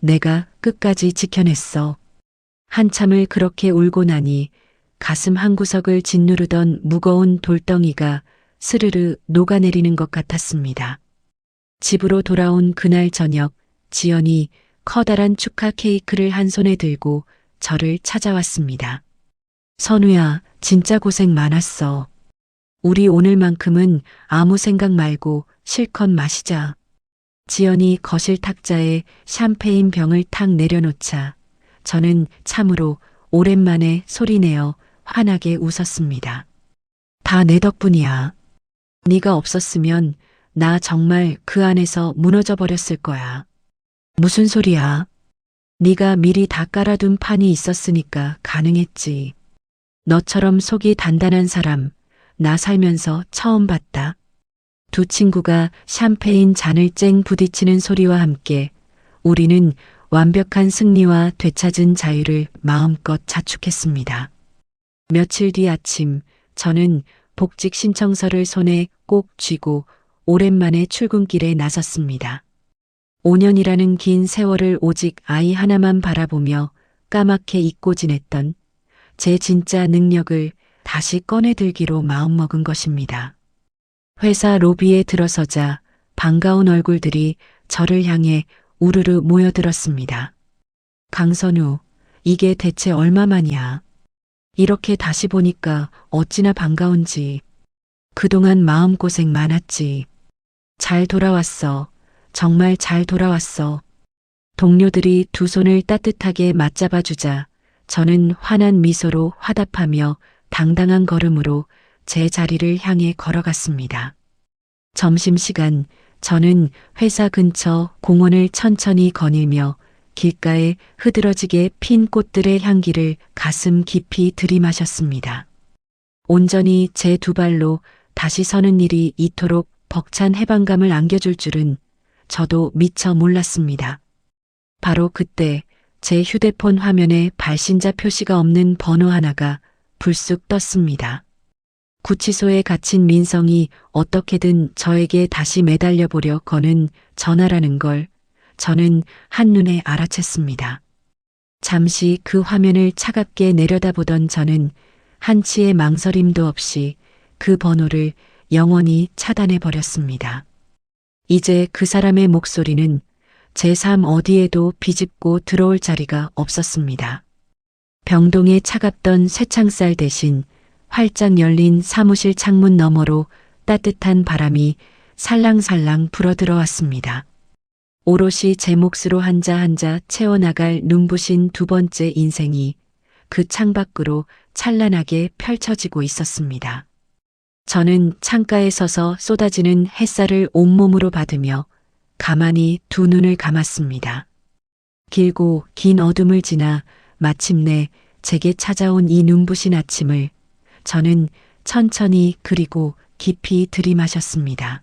내가 끝까지 지켜냈어. 한참을 그렇게 울고 나니 가슴 한구석을 짓누르던 무거운 돌덩이가 스르르 녹아내리는 것 같았습니다. 집으로 돌아온 그날 저녁, 지연이 커다란 축하 케이크를 한 손에 들고 저를 찾아왔습니다. 선우야, 진짜 고생 많았어. 우리 오늘만큼은 아무 생각 말고 실컷 마시자. 지연이 거실 탁자에 샴페인 병을 탁 내려놓자 저는 참으로 오랜만에 소리내어 환하게 웃었습니다. 다 내 덕분이야. 네가 없었으면 나 정말 그 안에서 무너져 버렸을 거야. 무슨 소리야? 네가 미리 다 깔아둔 판이 있었으니까 가능했지. 너처럼 속이 단단한 사람 나 살면서 처음 봤다. 두 친구가 샴페인 잔을 쨍 부딪히는 소리와 함께 우리는 완벽한 승리와 되찾은 자유를 마음껏 자축했습니다. 며칠 뒤 아침 저는 복직 신청서를 손에 꼭 쥐고 오랜만에 출근길에 나섰습니다. 5년이라는 긴 세월을 오직 아이 하나만 바라보며 까맣게 잊고 지냈던 제 진짜 능력을 다시 꺼내들기로 마음먹은 것입니다. 회사 로비에 들어서자 반가운 얼굴들이 저를 향해 우르르 모여들었습니다. 강선우, 이게 대체 얼마만이야? 이렇게 다시 보니까 어찌나 반가운지. 그동안 마음고생 많았지. 잘 돌아왔어. 정말 잘 돌아왔어. 동료들이 두 손을 따뜻하게 맞잡아주자 저는 환한 미소로 화답하며 당당한 걸음으로 제 자리를 향해 걸어갔습니다. 점심시간 저는 회사 근처 공원을 천천히 거닐며 길가에 흐드러지게 핀 꽃들의 향기를 가슴 깊이 들이마셨습니다. 온전히 제 두 발로 다시 서는 일이 이토록 벅찬 해방감을 안겨줄 줄은 저도 미처 몰랐습니다. 바로 그때 제 휴대폰 화면에 발신자 표시가 없는 번호 하나가 불쑥 떴습니다. 구치소에 갇힌 민성이 어떻게든 저에게 다시 매달려 보려 거는 전화라는 걸 저는 한눈에 알아챘습니다. 잠시 그 화면을 차갑게 내려다보던 저는 한치의 망설임도 없이 그 번호를 영원히 차단해 버렸습니다. 이제 그 사람의 목소리는 제 삶 어디에도 비집고 들어올 자리가 없었습니다. 병동의 차갑던 쇠창살 대신 활짝 열린 사무실 창문 너머로 따뜻한 바람이 살랑살랑 불어들어왔습니다. 오롯이 제 몫으로 한자 한자 채워나갈 눈부신 두 번째 인생이 그 창밖으로 찬란하게 펼쳐지고 있었습니다. 저는 창가에 서서 쏟아지는 햇살을 온몸으로 받으며 가만히 두 눈을 감았습니다. 길고 긴 어둠을 지나 마침내 제게 찾아온 이 눈부신 아침을 저는 천천히 그리고 깊이 들이마셨습니다.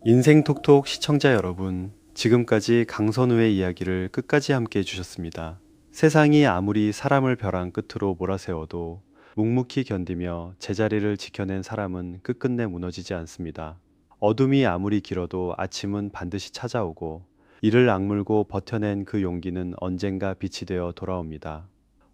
인생 톡톡 시청자 여러분, 지금까지 강선우의 이야기를 끝까지 함께 해주셨습니다. 세상이 아무리 사람을 벼랑 끝으로 몰아세워도 묵묵히 견디며 제자리를 지켜낸 사람은 끝끝내 무너지지 않습니다. 어둠이 아무리 길어도 아침은 반드시 찾아오고 이를 악물고 버텨낸 그 용기는 언젠가 빛이 되어 돌아옵니다.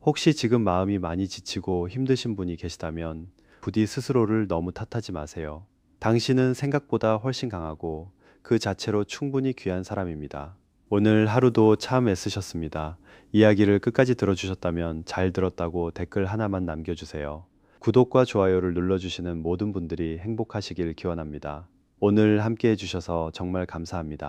혹시 지금 마음이 많이 지치고 힘드신 분이 계시다면 부디 스스로를 너무 탓하지 마세요. 당신은 생각보다 훨씬 강하고 그 자체로 충분히 귀한 사람입니다. 오늘 하루도 참 애쓰셨습니다. 이야기를 끝까지 들어주셨다면 잘 들었다고 댓글 하나만 남겨주세요. 구독과 좋아요를 눌러주시는 모든 분들이 행복하시길 기원합니다. 오늘 함께 해주셔서 정말 감사합니다.